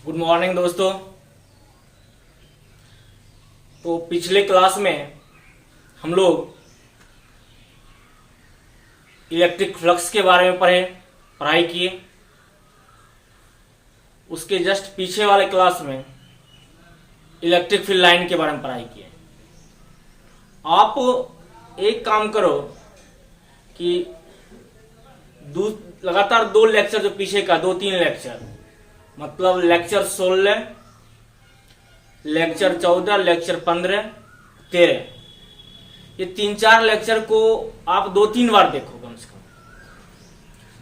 Good morning दोस्तों। तो पिछले क्लास में हम लोग इलेक्ट्रिक फ्लक्स के बारे में पढ़ाई किए। उसके जस्ट पीछे वाले क्लास में इलेक्ट्रिक फील्ड लाइन के बारे में पढ़ाई किए। आप एक काम करो कि लगातार 2 लेक्चर जो पीछे का 2-3 लेक्चर, मतलब लेक्चर 16, लेक्चर 14, लेक्चर 15, 13, ये 3-4 लेक्चर को आप 2-3 बार देखो कम से कम,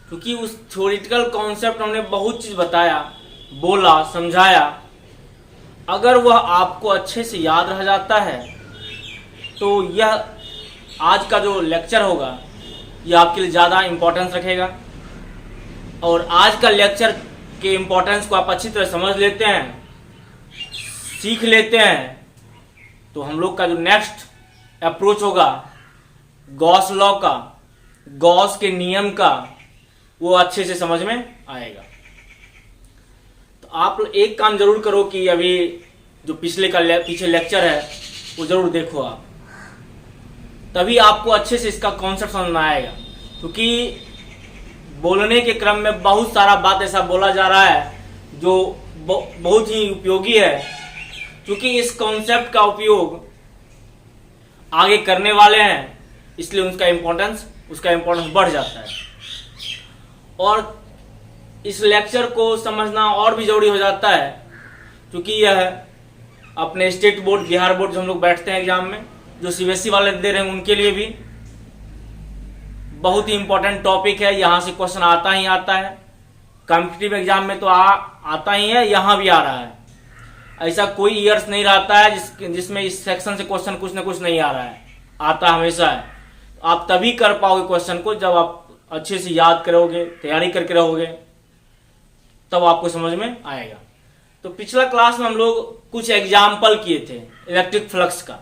क्योंकि उस थ्योरेटिकल कॉन्सेप्ट हमने बहुत चीज बताया, बोला, समझाया। अगर वह आपको अच्छे से याद रह जाता है तो यह आज का जो लेक्चर होगा यह आपके लिए ज़्यादा इम्पोर्टेंस रखेगा। और आज का लेक्चर के इम्पोर्टेंस को आप अच्छी तरह समझ लेते हैं, सीख लेते हैं, तो हम लोग का जो नेक्स्ट अप्रोच होगा गॉस लॉ का, गॉस के नियम का, वो अच्छे से समझ में आएगा। तो आप एक काम जरूर करो कि अभी जो पीछे लेक्चर है वो जरूर देखो आप, तभी आपको अच्छे से इसका कॉन्सेप्ट समझ में आएगा। क्योंकि बोलने के क्रम में बहुत सारा बात ऐसा बोला जा रहा है जो बहुत ही उपयोगी है, क्योंकि इस कॉन्सेप्ट का उपयोग आगे करने वाले हैं, इसलिए उसका इम्पोर्टेंस बढ़ जाता है। और इस लेक्चर को समझना और भी जरूरी हो जाता है, क्योंकि यह अपने स्टेट बोर्ड, बिहार बोर्ड जो हम लोग बैठते हैं एग्जाम में, जो सीबीएसई वाले दे रहे हैं उनके लिए भी बहुत ही इंपॉर्टेंट टॉपिक है। यहाँ से क्वेश्चन आता ही आता है, कॉम्पिटिटिव एग्जाम में तो आता ही है, यहाँ भी आ रहा है। ऐसा कोई ईयर्स नहीं रहता है जिसमें इस सेक्शन से क्वेश्चन कुछ ना कुछ नहीं आ रहा है, आता हमेशा है। आप तभी कर पाओगे क्वेश्चन को जब आप अच्छे से याद करोगे, तैयारी करके रहोगे, तब आपको समझ में आएगा। तो पिछला क्लास में हम लोग कुछ एग्जाम्पल किए थे इलेक्ट्रिक फ्लक्स का,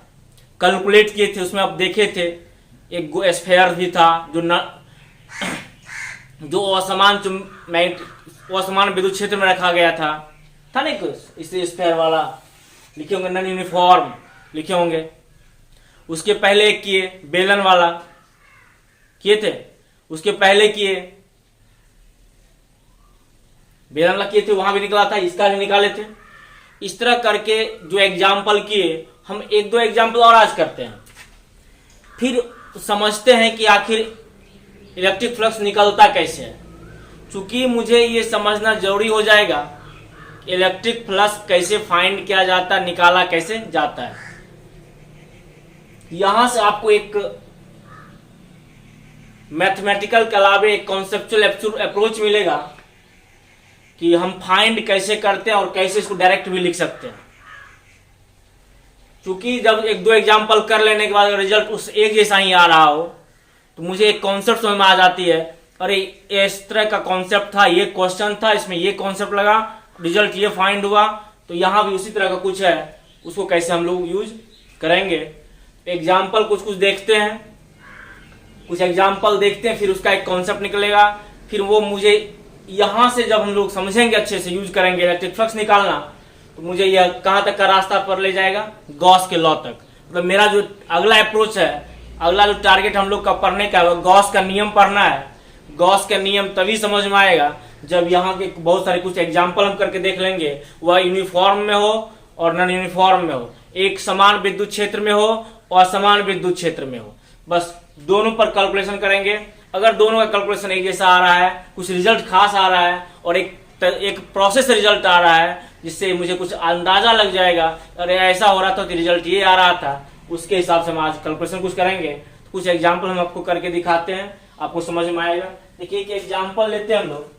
कैलकुलेट किए थे। उसमें आप देखे थे एक स्फेयर भी था जो असमान विद्युत क्षेत्र में रखा गया था नहीं कुछ इसी स्फेयर वाला, लिखे होंगे नॉन यूनिफॉर्म लिखे होंगे। उसके पहले एक किए बेलन वाला किए थे, उसके पहले किए बेलन वाला किए थे, वहां भी निकला था, इसका भी निकाले थे। इस तरह करके जो एग्जाम्पल किए, हम 1-2 एग्जाम्पल और आज करते हैं, फिर समझते हैं कि आखिर इलेक्ट्रिक फ्लक्स निकलता कैसे है। चूंकि मुझे ये समझना जरूरी हो जाएगा इलेक्ट्रिक फ्लक्स कैसे फाइंड किया जाता है, निकाला कैसे जाता है। यहां से आपको एक मैथमेटिकल के अलावे एक कॉन्सेप्चुअल अप्रोच मिलेगा कि हम फाइंड कैसे करते हैं और कैसे इसको डायरेक्ट भी लिख सकते हैं। क्योंकि जब 1-2 एग्जाम्पल कर लेने के बाद रिजल्ट उस एक जैसा ही आ रहा हो तो मुझे एक कॉन्सेप्ट समझ में आ जाती है, अरे इस तरह का कॉन्सेप्ट था, ये क्वेश्चन था, इसमें ये कॉन्सेप्ट लगा, रिजल्ट ये फाइंड हुआ, तो यहाँ भी उसी तरह का कुछ है, उसको कैसे हम लोग यूज करेंगे। एग्जाम्पल कुछ देखते हैं, कुछ एग्जाम्पल देखते हैं, फिर उसका एक कॉन्सेप्ट निकलेगा, फिर वो मुझे यहाँ से जब हम लोग समझेंगे, अच्छे से यूज करेंगे इलेक्ट्रिक फ्लक्स निकालना, तो मुझे यह कहाँ तक का रास्ता पर ले जाएगा, गॉस के लॉ तक। मतलब मेरा जो अगला अप्रोच है, अगला जो टारगेट हम लोग का पढ़ने का है, गॉस का नियम पढ़ना है। गॉस का नियम तभी समझ में आएगा जब यहाँ के बहुत सारे कुछ एग्जाम्पल हम करके देख लेंगे, वह यूनिफॉर्म में हो और नॉन यूनिफॉर्म में हो, एक समान विद्युत क्षेत्र में हो और असमान विद्युत क्षेत्र में हो। बस दोनों पर कैलकुलेशन करेंगे। अगर दोनों का कैलकुलेशन एक जैसा आ रहा है, कुछ रिजल्ट खास आ रहा है और एक प्रोसेस रिजल्ट आ रहा है जिससे मुझे कुछ अंदाजा लग जाएगा, अरे ऐसा हो रहा था तो रिजल्ट ये आ रहा था, उसके हिसाब से हम आज कैलकुलेशन कुछ करेंगे। तो कुछ एग्जाम्पल हम आपको करके दिखाते हैं, आपको समझ में आएगा। देखिए एक एग्जाम्पल लेते हैं हम लोग।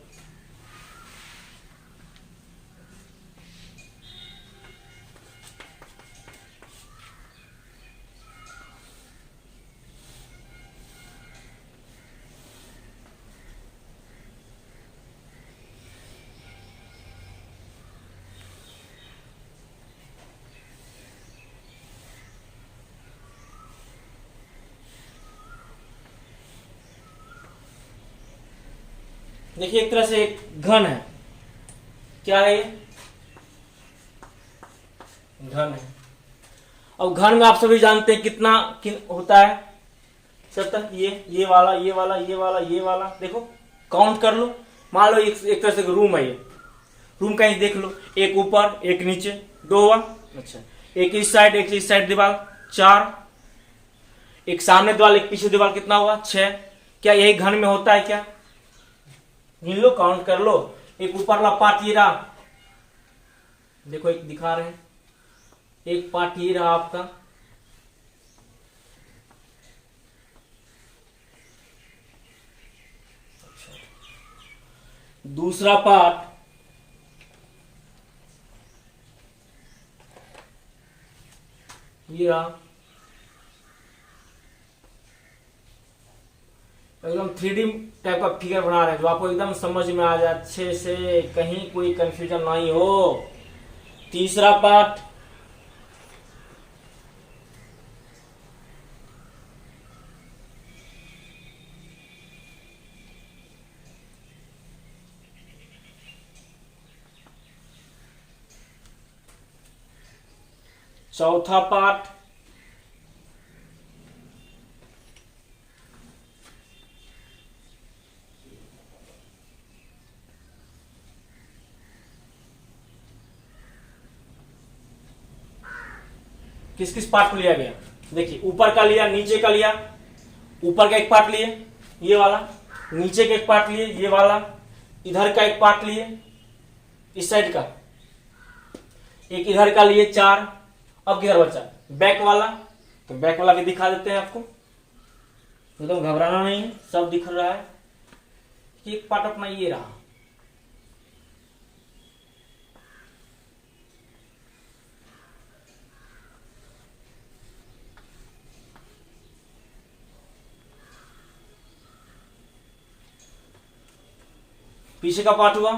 देखिए एक तरह से एक घन है, क्या है, घन है। अब घन में आप सभी जानते हैं कितना होता है, सतह, ये वाला, ये वाला, ये वाला, ये वाला, देखो काउंट कर लो। मान लो एक तरह से रूम है, ये रूम कहीं देख लो, एक ऊपर एक नीचे, 2 हुआ। अच्छा, एक इस साइड दीवार 4, एक सामने दीवार एक पीछे दीवार, कितना हुआ 6। क्या यही घन में होता है क्या? गिन लो, काउंट कर लो। एक ऊपर वाला पार्ट ये रहा, देखो एक दिखा रहे हैं, एक पार्ट ये रहा आपका, दूसरा पार्ट ये रहा। एकदम 3D टाइप का फिगर बना रहे हैं जो आपको एकदम समझ में आ जाए अच्छे से, कहीं कोई कंफ्यूजन नहीं हो। तीसरा पार्ट चौथा पार्ट किस किस पार्ट को लिया गया? देखिए ऊपर का लिया, नीचे का लिया, ऊपर का एक पार्ट लिए ये वाला, नीचे का एक पार्ट लिए ये वाला, इधर का एक पार्ट लिए इस साइड का, एक इधर का लिए 4। अब किधर बचा? बैक वाला। तो बैक वाला भी दिखा देते हैं आपको, एकदम घबराना नहीं है, सब दिख रहा है। एक पार्ट अपना ये रहा, पीछे का पार्ट हुआ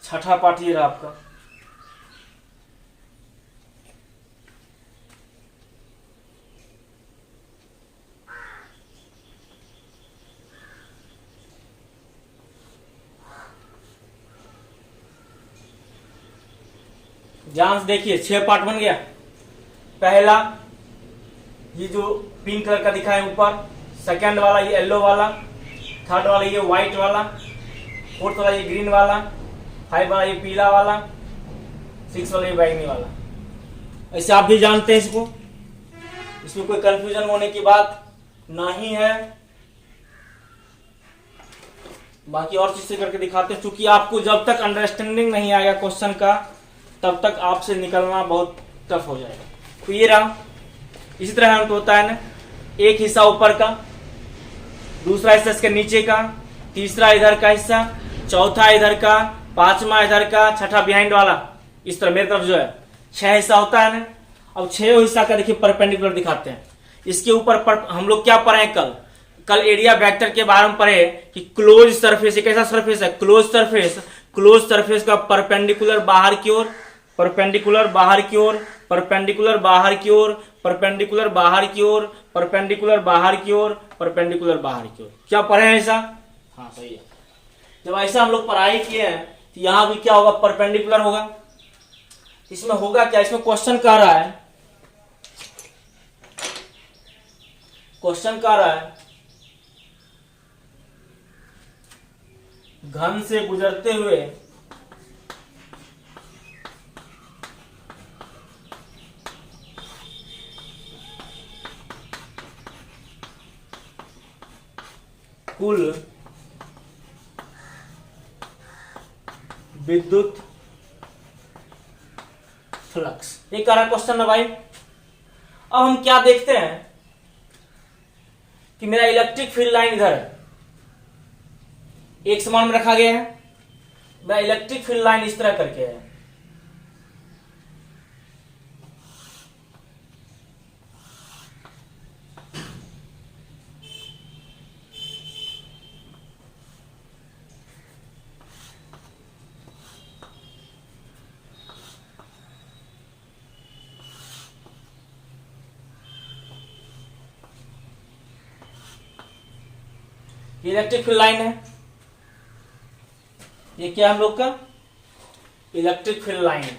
छठा पार्ट ये रहा आपका। ध्यान से देखिए 6 पार्ट बन गया। पहला ये जो पिंक कलर का दिखा है ऊपर, सेकंड वाला ये येलो वाला, थर्ड वाला ये व्हाइट वाला, फोर्थ वाला ये ग्रीन वाला, 5 वाला ये पीला वाला, 6 वाला ये बैंगनी वाला। ऐसे आप भी जानते हैं इसको, इसमें कोई कंफ्यूजन होने की बात नहीं है। बाकी और चीज से करके दिखाते हैं, क्योंकि आपको जब तक अंडरस्टैंडिंग नहीं आएगा क्वेश्चन का तब तक आपसे निकलना बहुत टफ हो जाएगा। तो ये रहा, इसी तरह हम तो होता है ना, एक हिस्सा ऊपर का, दूसरा हिस्सा इसके नीचे का, तीसरा इधर का हिस्सा, चौथा इधर का, पांचवा इधर का, छठा बिहाइंड वाला। इस तरह मेरी तरफ जो है 6 हिस्सा होता है ना। अब 6 हिस्सा का देखिए परपेंडिकुलर दिखाते हैं। इसके ऊपर हम लोग क्या पढ़े हैं कल एरिया वेक्टर के बारे में पढ़े कि क्लोज सरफेस एक ऐसा सरफेस है, क्लोज सरफेस का परपेंडिकुलर बाहर की ओर, परपेंडिकुलर बाहर की ओर, परपेंडिकुलर बाहर की ओर, परपेंडिकुलर बाहर की ओर, परपेंडिकुलर बाहर की ओर, परपेंडिकुलर बाहर की ओर। क्या पढ़े हैं ऐसा? हाँ सही है। जब ऐसा हम लोग पढ़ाई किए हैं तो यहां भी क्या होगा? परपेंडिकुलर होगा। इसमें होगा क्या? इसमें क्वेश्चन कह रहा है, घन से गुजरते हुए कुल विद्युत फ्लक्स। ये कह रहा क्वेश्चन है भाई। अब हम क्या देखते हैं कि मेरा इलेक्ट्रिक फील्ड लाइन इधर है, एक समान में रखा गया है। मेरा इलेक्ट्रिक फील्ड लाइन इस तरह करके है, ये इलेक्ट्रिक फील्ड लाइन है, ये क्या हम लोग का इलेक्ट्रिक फील्ड लाइन है,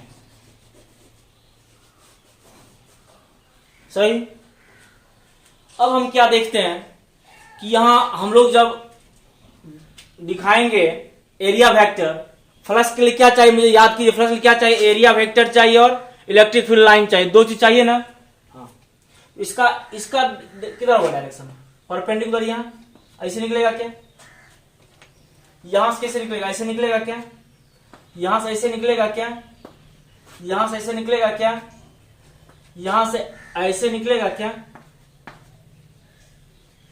सही। अब हम क्या देखते हैं कि यहां हम लोग जब दिखाएंगे एरिया वेक्टर, फ्लक्स के लिए क्या चाहिए मुझे याद कीजिए, फ्लक्स के लिए क्या चाहिए, एरिया वेक्टर चाहिए और इलेक्ट्रिक फील्ड लाइन चाहिए, दो चीज चाहिए ना। हाँ, इसका किधर होगा डायरेक्शन, परपेंडिकुलर, यहां ऐसे निकलेगा क्या, यहां से कैसे निकलेगा, ऐसे निकलेगा क्या, यहां से ऐसे निकलेगा क्या, यहां से ऐसे निकलेगा क्या, यहां से ऐसे निकलेगा क्या,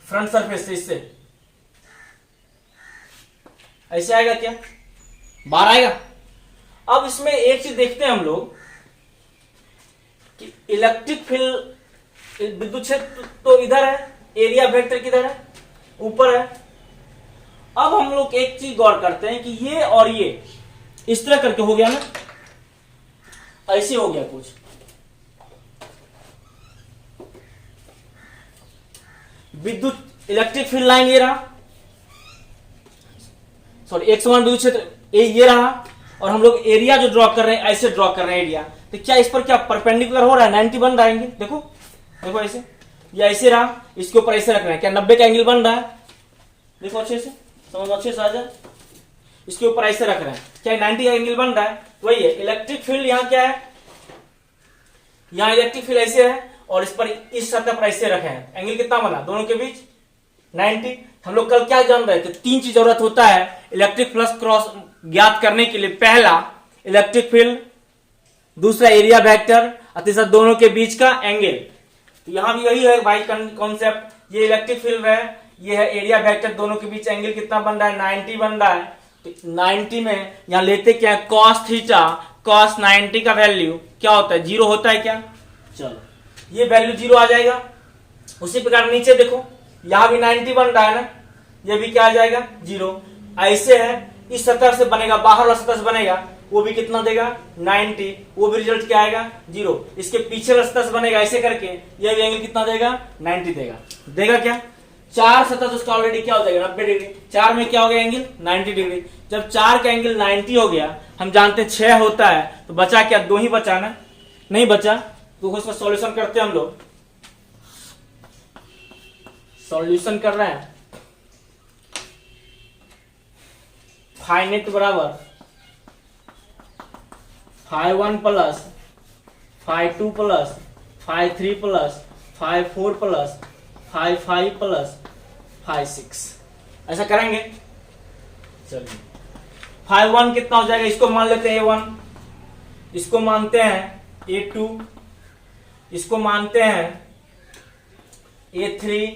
फ्रंट सरफेस से इससे ऐसे आएगा क्या, बाहर आएगा। अब इसमें एक चीज देखते हैं हम लोग कि इलेक्ट्रिक फील्ड विद्युत क्षेत्र तो इधर है, एरिया वेक्टर किधर है, ऊपर है। अब हम लोग एक चीज गौर करते हैं कि ये और ये इस तरह करके हो गया ना, ऐसे हो गया कुछ, विद्युत इलेक्ट्रिक फील्ड लाइन ये रहा, सॉरी एक समान विद्युत क्षेत्र ये रहा, और हम लोग एरिया जो ड्रॉ कर रहे हैं ऐसे ड्रॉ कर रहे हैं एरिया, तो क्या इस पर क्या परपेंडिकुलर हो रहा है, 90 बन रहा है, देखो देखो ऐसे, या ऐसे रहा, इसके ऊपर ऐसे रखना है, क्या 90 का एंगल बन रहा है, देखो अच्छे से समझ अच्छे से आ जाए, इसके ऊपर ऐसे रख रहे हैं, क्या 90 का एंगल बन रहा है, वही है इलेक्ट्रिक फील्ड। यहाँ क्या है, यहाँ इलेक्ट्रिक फील्ड ऐसे है और इस पर इस सतह पर ऐसे रखे हैं, एंगल कितना बना दोनों के बीच 90। हम लोग कल क्या जान रहे थे, तीन चीज जरूरत होता है इलेक्ट्रिक फ्लक्स क्रॉस ज्ञात करने के लिए, पहला इलेक्ट्रिक फील्ड, दूसरा एरिया वेक्टर और तीसरा दोनों के बीच का एंगल। तो यहां भी वही है भाई कॉन्सेप्ट, ये इलेक्ट्रिक फील्ड है, ये है एरिया वेक्टर, दोनों के बीच एंगल कितना बन रहा है 90 बन रहा है। तो 90 में यहां लेते क्या है cos थीटा, cos 90 का वैल्यू क्या होता है, जीरो होता है क्या, चलो ये वैल्यू जीरो आ जाएगा। उसी प्रकार नीचे देखो यहां भी 90 बन रहा है ना, ये भी क्या आ जाएगा जीरो, ऐसे है, इस सतह से बनेगा, बाहर वाला सतह से बनेगा, वो भी कितना देगा 90, वो भी रिजल्ट क्या आएगा जीरो। इसके पीछे वाला सतह से बनेगा ऐसे करके, ये भी एंगल कितना देगा 90 देगा, देगा क्या, चार सतह तो उसका ऑलरेडी क्या हो जाएगा 90 डिग्री, चार में क्या हो गया एंगल 90 डिग्री। जब चार का एंगल 90 हो गया, हम जानते हैं 6 होता है, तो बचा क्या, दो ही बचा ना, नहीं बचा, तो उसका सॉल्यूशन करते हैं हम लोग, सॉल्यूशन कर रहे हैं, फाइनेट बराबर φ1 plus φ2 plus φ3 plus φ4 plus φ5 plus φ6, ऐसा करेंगे। चलिए φ1 कितना हो जाएगा, इसको मान लेते हैं A1, इसको मानते हैं A2, इसको मानते हैं A3,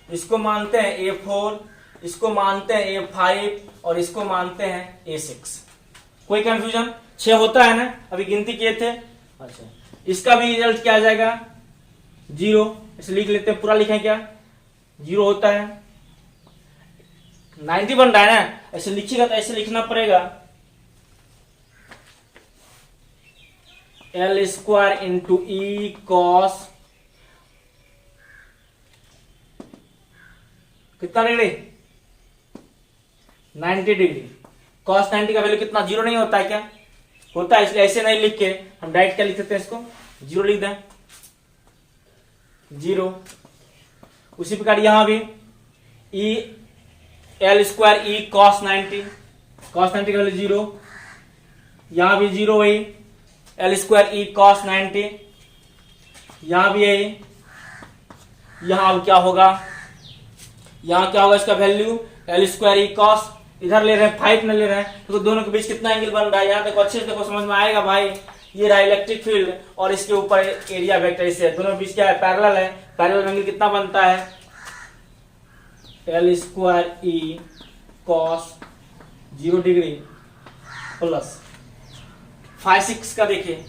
इसको मानते हैं A4, इसको मानते हैं A5 और इसको मानते हैं A6। कोई कंफ्यूजन, 6 होता है ना, अभी गिनती किए थे। अच्छा, इसका भी रिजल्ट क्या आ जाएगा जीरो, इसे लिख लेते हैं, पूरा लिखें क्या, जीरो होता है, 90 बन रहा है ना, ऐसे लिखिएगा तो ऐसे लिखना पड़ेगा, L square into E cos कितना डिग्री 90 डिग्री, cos 90 का वैल्यू कितना, जीरो नहीं होता है क्या, होता है, इसलिए ऐसे नहीं लिख के हम डायरेक्ट क्या लिख सकते हैं, इसको जीरो लिख दें, जीरो। उसी प्रकार यहां भी E L square E cos 90, cos 90 का वैल्यू जीरो, यहां भी जीरो, वही L स्क्वायर E cos 90, यहां भी यही, यहां अब क्या होगा, यहां क्या होगा इसका value L square E cos, इधर ले रहे हैं 5 न ले रहे हैं, तो दोनों के बीच कितना एंगल बन रहा है, यहाँ देखो अच्छे से देखो समझ में आएगा भाई, ये रहा इलेक्ट्रिक फील्ड और इसके ऊपर एरिया वेक्टर, इससे दोनों बीच क्या है पैरेलल है, पैरेलल एंगल कितना बनता है L square E cos 0 degree plus φ6 का देखिए,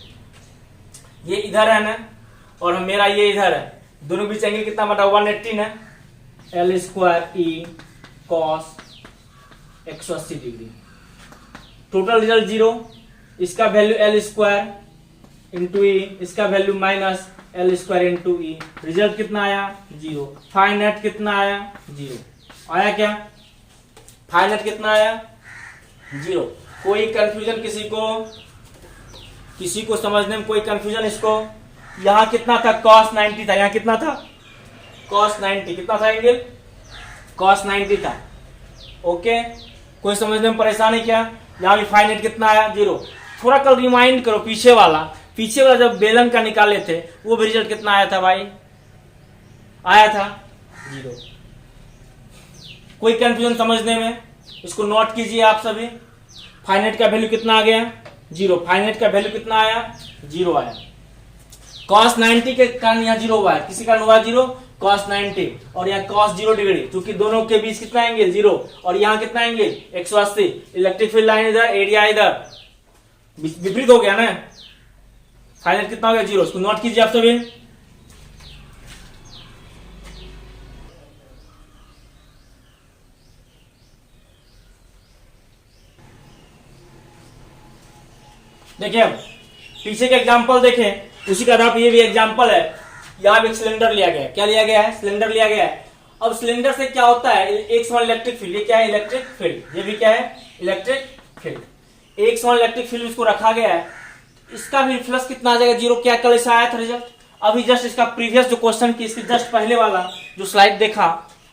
ये इधर है ना और मेरा ये इधर है, दोनों बीच एंगल कितना बना 180 है, L square E cos 180 degree, total result zero, इसका value L square into E, इसका value minus L square into E, result कितना आया जीरो, फाइनेट कितना आया जीरो, आया क्या, फाइव नेट कितना आया 0। कोई कंफ्यूजन किसी को समझने में कोई कंफ्यूजन इसको? यहां कितना था cos 90 था, यहां कितना था cos 90, कितना था एंगल cos 90 था। ओके, कोई समझने में परेशानी क्या? यहां भी फाइव नेट कितना आया 0। थोड़ा कल रिमाइंड करो पीछे वाला जब बेलन का निकाले थे वो भी रिजल्ट कितना आया था भाई, आया था 0। कोई कंफ्यूजन समझने में? इसको नोट कीजिए आप सभी। फाइव नेट का वैल्यू कितना आ गया 0। फाइव नेट का वैल्यू कितना आया 0 आया। cos 90 के कारण यहाँ 0 हुआ है, किसी कारण हुआ 0 cos 90, और यहाँ cos 0 डिग्री, क्योंकि दोनों के बीच कितना एंगल 0, और यहाँ कितना एंगल 180। इलेक्ट्रिक फील्ड लाइन इधर, एरिया इधर, विपरीत हो गया ना। फाइव नेट कितना हो गया 0। इसको नोट कीजिए आप सभी। देखिए अब पीछे का एग्जांपल देखें, उसी का आधार ये भी एग्जांपल है। यहाँ भी एक सिलेंडर लिया गया है, क्या लिया गया है सिलेंडर लिया गया है। अब सिलेंडर से क्या होता है, एक समान इलेक्ट्रिक फील्ड, ये क्या है इलेक्ट्रिक फील्ड, ये भी क्या है इलेक्ट्रिक फील्ड। एक समान इलेक्ट्रिक फील्ड इसको रखा गया है, इसका भी फ्लक्स कितना आ जाएगा 0। क्या कल ऐसा आया था रिजल्ट? अभी जस्ट इसका प्रीवियस जो क्वेश्चन की इसके जस्ट पहले वाला जो स्लाइड देखा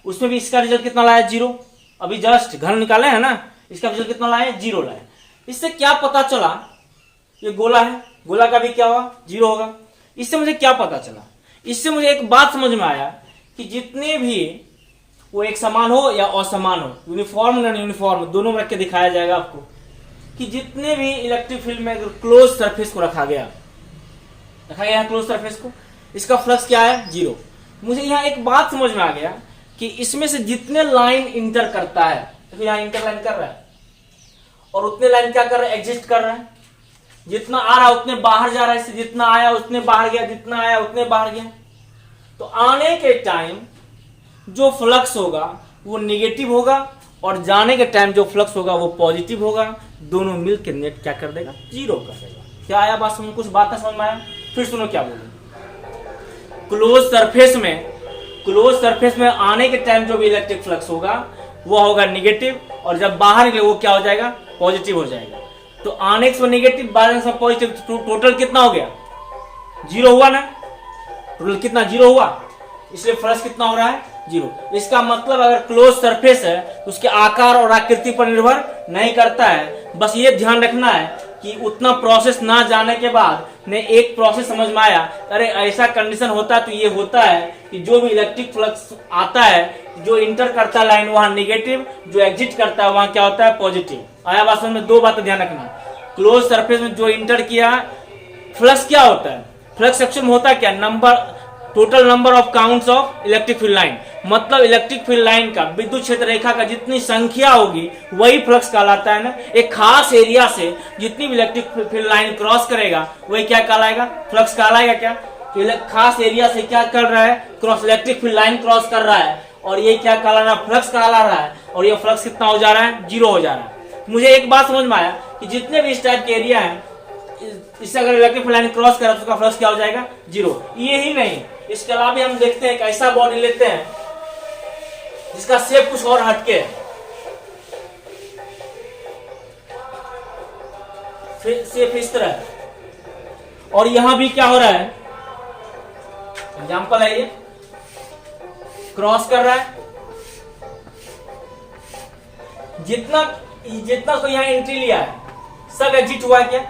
उसमें भी इसका रिजल्ट कितना लाया 0। अभी जस्ट घर निकाले है ना, इसका रिजल्ट कितना लाया 0 लाया। इससे क्या पता चला, ये गोला है, गोला का भी क्या हुआ 0 होगा। इससे मुझे क्या पता चला, इससे मुझे एक बात समझ में आया कि जितने भी वो एक समान हो या असमान हो, यूनिफॉर्म ना यूनिफॉर्म दोनों में रख के दिखाया जाएगा आपको, कि जितने भी इलेक्ट्रिक फील्ड में क्लोज सरफेस को रखा गया क्लोज सरफेस को, इसका फ्लक्स क्या है 0। मुझे यहाँ एक बात समझ में आ गया कि इसमें से जितने लाइन इंटर करता है, तो यहाँ इंटर लाइन कर रहा है, और उतने लाइन क्या कर रहा है एग्जिस्ट कर रहा है। जितना आ रहा है उतने बाहर जा रहा है, जितना आया उतने बाहर गया, जितना आया उतने बाहर गया। तो आने के टाइम जो फ्लक्स होगा वो निगेटिव होगा, और जाने के टाइम जो फ्लक्स होगा वो पॉजिटिव होगा। दोनों मिलकर नेट क्या कर देगा 0 कर देगा। क्या आया बात समझ, कुछ बात समझ में आया? फिर सुनो क्या बोलूं। क्लोज सरफेस में आने के टाइम जो भी इलेक्ट्रिक फ्लक्स होगा वो होगा निगेटिव, और जब बाहर निकले वो क्या हो जाएगा पॉजिटिव हो जाएगा। तो आने से नेगेटिव, बाहर से पॉजिटिव, टोटल कितना हो गया 0 हुआ ना। टोटल कितना 0 हुआ, इसलिए फ्लक्स कितना हो रहा है 0। इसका मतलब अगर क्लोज सरफेस है तो उसके आकार और आकृति पर निर्भर नहीं करता है। बस ये ध्यान रखना है कि उतना प्रोसेस ना जाने के बाद ने एक प्रोसेस समझ में आया, अरे ऐसा कंडीशन होता है तो ये होता है कि जो भी इलेक्ट्रिक फ्लक्स आता है, जो इंटर करता है लाइन वहां निगेटिव, जो एग्जिट करता है वहां क्या होता है पॉजिटिव। आया बात समझ में? दो बातें ध्यान रखना। क्लोज सरफेस में जो इंटर किया फ्लक्स क्या होता है, फ्लक्स सेक्शन में होता है क्या, total number of counts of electric field line. मतलब इलेक्ट्रिक फील्ड लाइन का, विद्युत क्षेत्र रेखा का जितनी संख्या होगी वही फ्लक्स कहलाता है ना। एक खास एरिया से जितनी भी इलेक्ट्रिक फील्ड लाइन क्रॉस करेगा वही क्या कहलाएगा, फ्लक्स कहलाएगा। क्या तो खास एरिया से क्या कर रहा है, cross electric field line cross कर रहा है, और ये क्या कहला रहा है, फ्लक्स कहला रहा है। और ये फ्लक्स कितना हो जा रहा है 0 हो जा रहा है। मुझे एक बात समझ में आया कि जितने भी इस टाइप के एरिया है, इससे अगर इलेक्ट्रिक फील्ड लाइन क्रॉस करा तो उसका फ्लक्स क्या हो जाएगा 0। ये ही नहीं, इसके अलावा भी हम देखते हैं एक ऐसा बॉडी लेते हैं जिसका शेप कुछ और हटके है, शेप इस तरह है, और यहां भी क्या हो रहा है, एग्जांपल है ये, क्रॉस कर रहा है। जितना तो यहाँ एंट्री लिया है सब एग्जिट हुआ है, क्या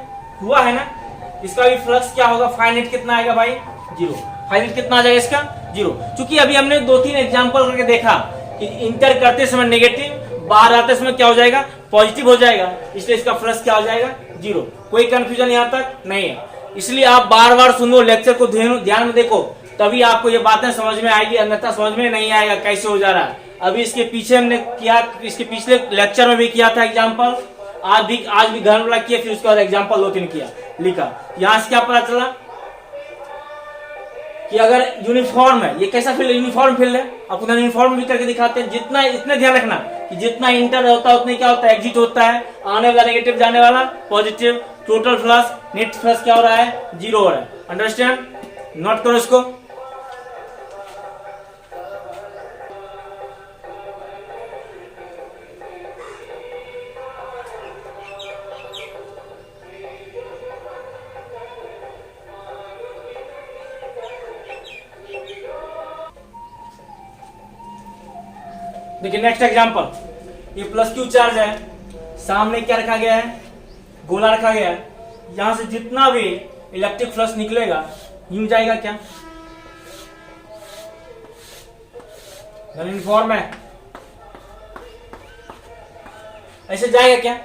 हुआ है ना। इसका भी फ्लक्स क्या होगा, फाइनाइट कितना आएगा भाई 0। फाइनाइट कितना आ जाएगा इसका 0। क्योंकि अभी हमने 2-3 एग्जांपल करके देखा कि इंटर करते समय नेगेटिव, बाहर आते समय क्या हो जाएगा पॉजिटिव हो जाएगा, इसलिए इसका फ्लक्स क्या हो जाएगा 0। कोई कंफ्यूजन यहाँ तक नहीं है। इसलिए आप बार बार सुनो, लेक्चर को ध्यान में देखो, तभी आपको ये बातें समझ में आएगी, अन्यथा समझ में नहीं आएगा कैसे हो जा रहा है। अभी इसके पीछे हमने किया, इसके पिछले लेक्चर में भी किया था एग्जाम्पल, आज भी घर वाला किया, फिर उसके बाद एग्जाम्पल 2-3 किया लिखा। यहां से क्या पता चला कि अगर यूनिफॉर्म है, ये कैसा फील्ड है, यूनिफॉर्म फील्ड है। आपको यूनिफॉर्म भी करके दिखाते हैं। जितना इतने ध्यान रखना कि जितना इंटर होता है उतने क्या होता है एग्जिट होता है, आने वाला नेगेटिव जाने वाला positive, total flux net flux क्या हो रहा है 0 हो रहा है। अंडरस्टैंड, नोट करो इसको। देखिए नेक्स्ट एग्जांपल, ये प्लस क्यू चार्ज है, सामने क्या रखा गया है, गोला रखा गया है, यहां से जितना भी इलेक्ट्रिक फ्लक्स निकलेगा यूं जाएगा क्या, यूनिफॉर्म है, ऐसे जाएगा क्या,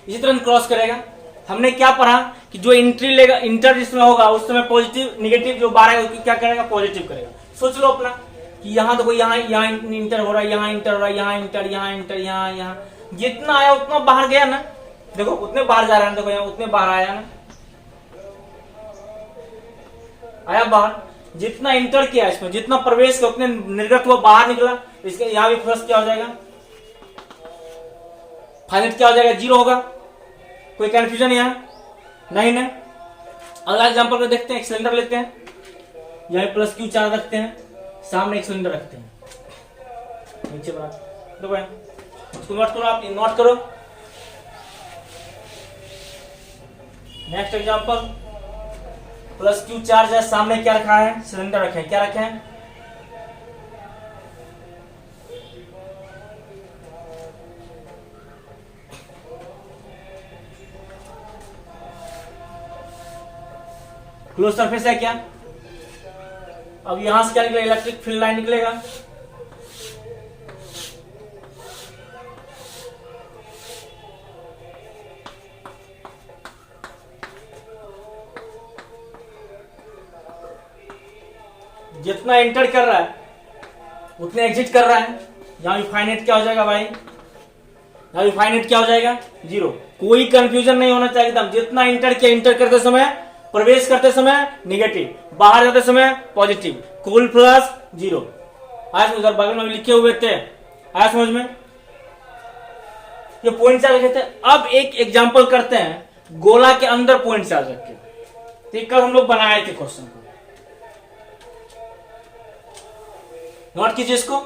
इसी तरह क्रॉस करेगा। हमने क्या पढ़ा कि जो इंट्री लेगा, इंटर जिसमें होगा उस समय पॉजिटिव निगेटिव जो बाहर है क्या करेगा, पॉजिटिव करेगा। सोच लो अपना कि यहाँ तो कोई यहाँ इंटर हो रहा है, यहाँ इंटर हो रहा है, यहाँ इंटर, यहाँ जितना आया उतना बाहर गया ना, देखो उतने बाहर जा रहा है, देखो यहाँ उतने बाहर आया ना, आया बाहर, जितना इंटर किया इसमें, जितना प्रवेश किया उतने निर्गत हुआ, बाहर निकला, इसके यहाँ भी फ्लक्स क्या हो जाएगा, फाइनल क्या हो जाएगा, 0 होगा। कोई कंफ्यूजन यहाँ नहीं ना। अगला एग्जांपल को देखते हैं, एक सिलेंडर लेते हैं, यहाँ प्लस क्यू चार्ज रखते हैं, सामने एक सिलेंडर रखते हैं, नीचे देखो इसको नोट करो, आप नोट करो। Next example, plus Q charge है, सामने क्या रखा है, सिलेंडर रखे हैं, क्या रखे हैं, क्लोज सरफेस है क्या। अब यहां से क्या निकलेगा, इलेक्ट्रिक फील्ड लाइन निकलेगा, जितना एंटर कर रहा है उतने एग्जिट कर रहा है। यहां भी फाइनाइट क्या हो जाएगा भाई, यहां भी फाइनाइट क्या हो जाएगा, 0। कोई कंफ्यूजन नहीं होना चाहिए एकदम, जितना एंटर किया, एंटर करते समय, प्रवेश करते समय निगेटिव, बाहर जाते समय पॉजिटिव, कुल प्लस 0। आया समझ, बगल में लिखे हुए थे, आया समझ में, ये पॉइंट चार्ज रखे थे। अब एक एग्जांपल करते हैं, गोला के अंदर पॉइंट चार्ज रखे, तो कल हम लोग बनाए थे क्वेश्चन को, नोट कीजिए इसको,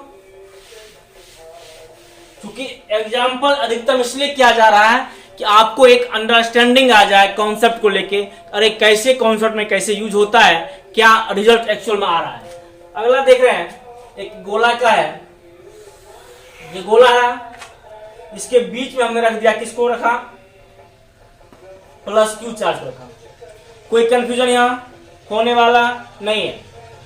क्योंकि एग्जाम्पल अधिकतम इसलिए किया जा रहा है कि आपको एक अंडरस्टैंडिंग आ जाए कॉन्सेप्ट को लेके, अरे कैसे कॉन्सेप्ट में कैसे यूज होता है, क्या रिजल्ट एक्चुअल में आ रहा है। अगला देख रहे हैं, एक गोला का है, ये गोला है, इसके बीच में हमने रख दिया, किसको रखा, प्लस क्यू चार्ज रखा। कोई कंफ्यूजन यहां होने वाला नहीं है।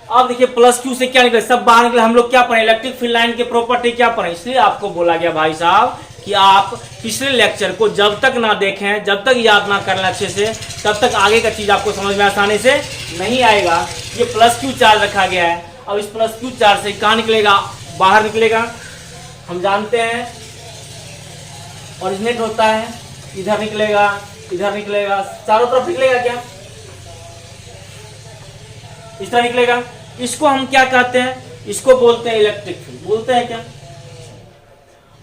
अब देखिए प्लस क्यू से क्या निकले, सब बाहर निकले। हम लोग क्या पढ़े, इलेक्ट्रिक फील्ड लाइन के प्रॉपर्टी क्या पढ़े, इसलिए आपको बोला गया भाई साहब कि आप पिछले लेक्चर को जब तक ना देखें, जब तक याद ना कर लें अच्छे से, तब तक आगे का चीज आपको समझ में आसानी से नहीं आएगा। ये प्लस क्यू चार्ज रखा गया है, अब इस प्लस क्यू चार्ज से कहां निकलेगा, बाहर निकलेगा, हम जानते हैं ओरिजिनेट होता है, इधर निकलेगा, इधर निकलेगा, चारों तरफ निकलेगा, क्या इस तरह निकलेगा। इसको हम क्या कहते हैं, इसको बोलते हैं इलेक्ट्रिक फील्ड, बोलते हैं क्या।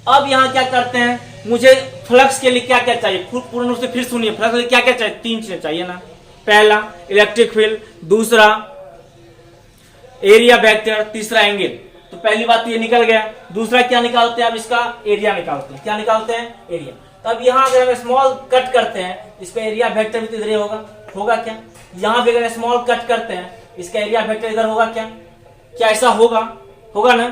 अब यहां क्या करते हैं, मुझे फ्लक्स के लिए क्या क्या चाहिए, पूर्ण रूप से फिर सुनिए, फ्लक्स के लिए क्या क्या चाहिए, 3 चीजें चाहिए ना। पहला इलेक्ट्रिक फील्ड, दूसरा एरिया वेक्टर, तीसरा एंगल। तो पहली बात तो ये निकल गया। दूसरा क्या निकालते हैं, अब इसका एरिया निकालते हैं, क्या निकालते हैं, एरिया। तब यहां अगर हम स्मॉल कट करते हैं, इसका एरिया वेक्टर भी इधर होगा, होगा क्या। यहां भी अगर स्मॉल कट करते हैं, इसका एरिया वेक्टर इधर होगा क्या, क्या ऐसा होगा, होगा ना।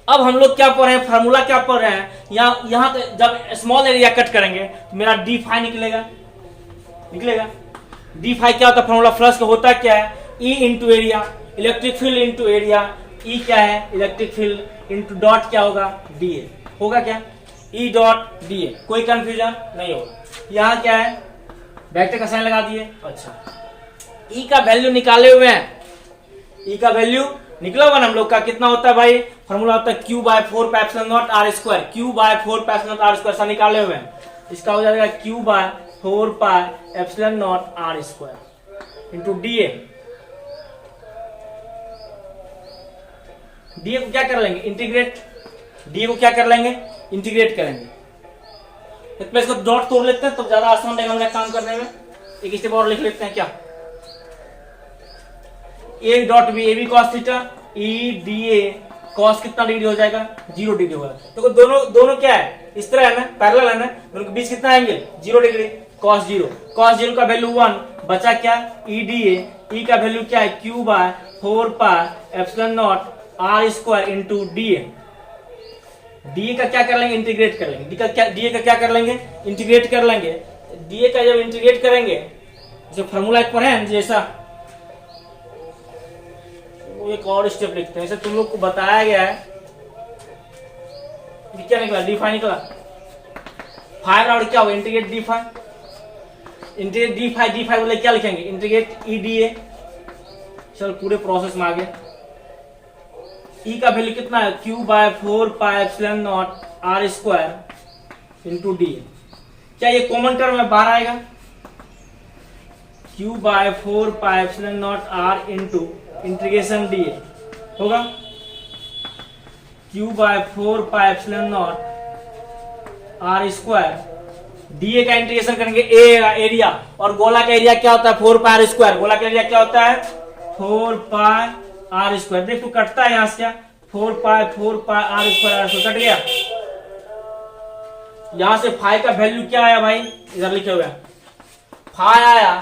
अब हम लोग क्या पढ़ रहे हैं, फार्मूला क्या पढ़ रहे हैं, यहां जब स्मॉल एरिया कट करेंगे तो मेरा डी फाई निकलेगा, निकलेगा। डी फाई क्या होता है, फार्मूला फ्लक्स का होता क्या है, E into area, electric field into area. E क्या है, इलेक्ट्रिक फील्ड इंटू डॉट क्या होगा, डी ए होगा क्या, ई डॉट डी ए। कोई कंफ्यूजन नहीं होगा। यहां क्या है, वेक्टर का साइन लगा दिए। अच्छा, ई का वैल्यू निकाले हुए हैं, ई का वैल्यू निकला होगा ना हम लोग का, कितना होता है भाई, फॉर्मूला होता है Q by 4 pi epsilon naught are square, q by 4 pi epsilon naught are square, सा निकाले हुए हैं। इसका हो जाएगा q by 4 pi epsilon naught are square into D A. D A को क्या कर लेंगे, इंटीग्रेट, डी ए को क्या कर लेंगे, इंटीग्रेट करेंगे। तो इसको डॉट तोड़ लेते हैं तो ज्यादा आसान रहेगा काम करने में। एक स्टेप और लिख लेते हैं, क्या, A dot B, A B cos theta, E D A cos कितना डिग्री हो जाएगा, 0 डिग्री होगा। तो दोनों क्या है, इस तरह है ना, पैरेलल है ना, दोनों के बीच कितना एंगल, 0 डिग्री, कॉस 0। कॉस 0 का वैल्यू 1, बचा क्या, ई डी ए, ई का वैल्यू क्या है, Q by 4 pi epsilon naught are square into D A. D का क्या कर लेंगे, इंटीग्रेट कर लेंगे। डी का क्या कर लेंगे, इंटीग्रेट कर लेंगे। डी का जब इंटीग्रेट करेंगे, जो फॉर्मूला एक पर है जैसा, वो एक और स्टेप लिखते हैं, ऐसे तुम लोग को बताया गया है। क्या निकला, डी फाइव निकला। फाइव और क्या होगा, integrate D five. Integrate D five बोले क्या लिखेंगे, इंटीग्रेट ई डी ए। चल पूरे प्रोसेस में आगे। ई का वैल्यू कितना है, Q by 4 pi epsilon naught are square into D A. क्या ये कॉमन टर्म में बाहर आएगा, Q by 4 pi epsilon naught R into integration D A होगा, Q by 4 pi epsilon naught are square. D A का integration करेंगे, ए area, और गोला का एरिया क्या होता है, 4 पाई आर स्क्वायर। गोला का एरिया क्या होता है, 4 पाई आर स्क्वायर। देखो कटता है यहां से, क्या 4 पाई आर स्क्वायर कट गया। यहां से फाई का वैल्यू क्या आया भाई, इधर लिखे हुए फाई आया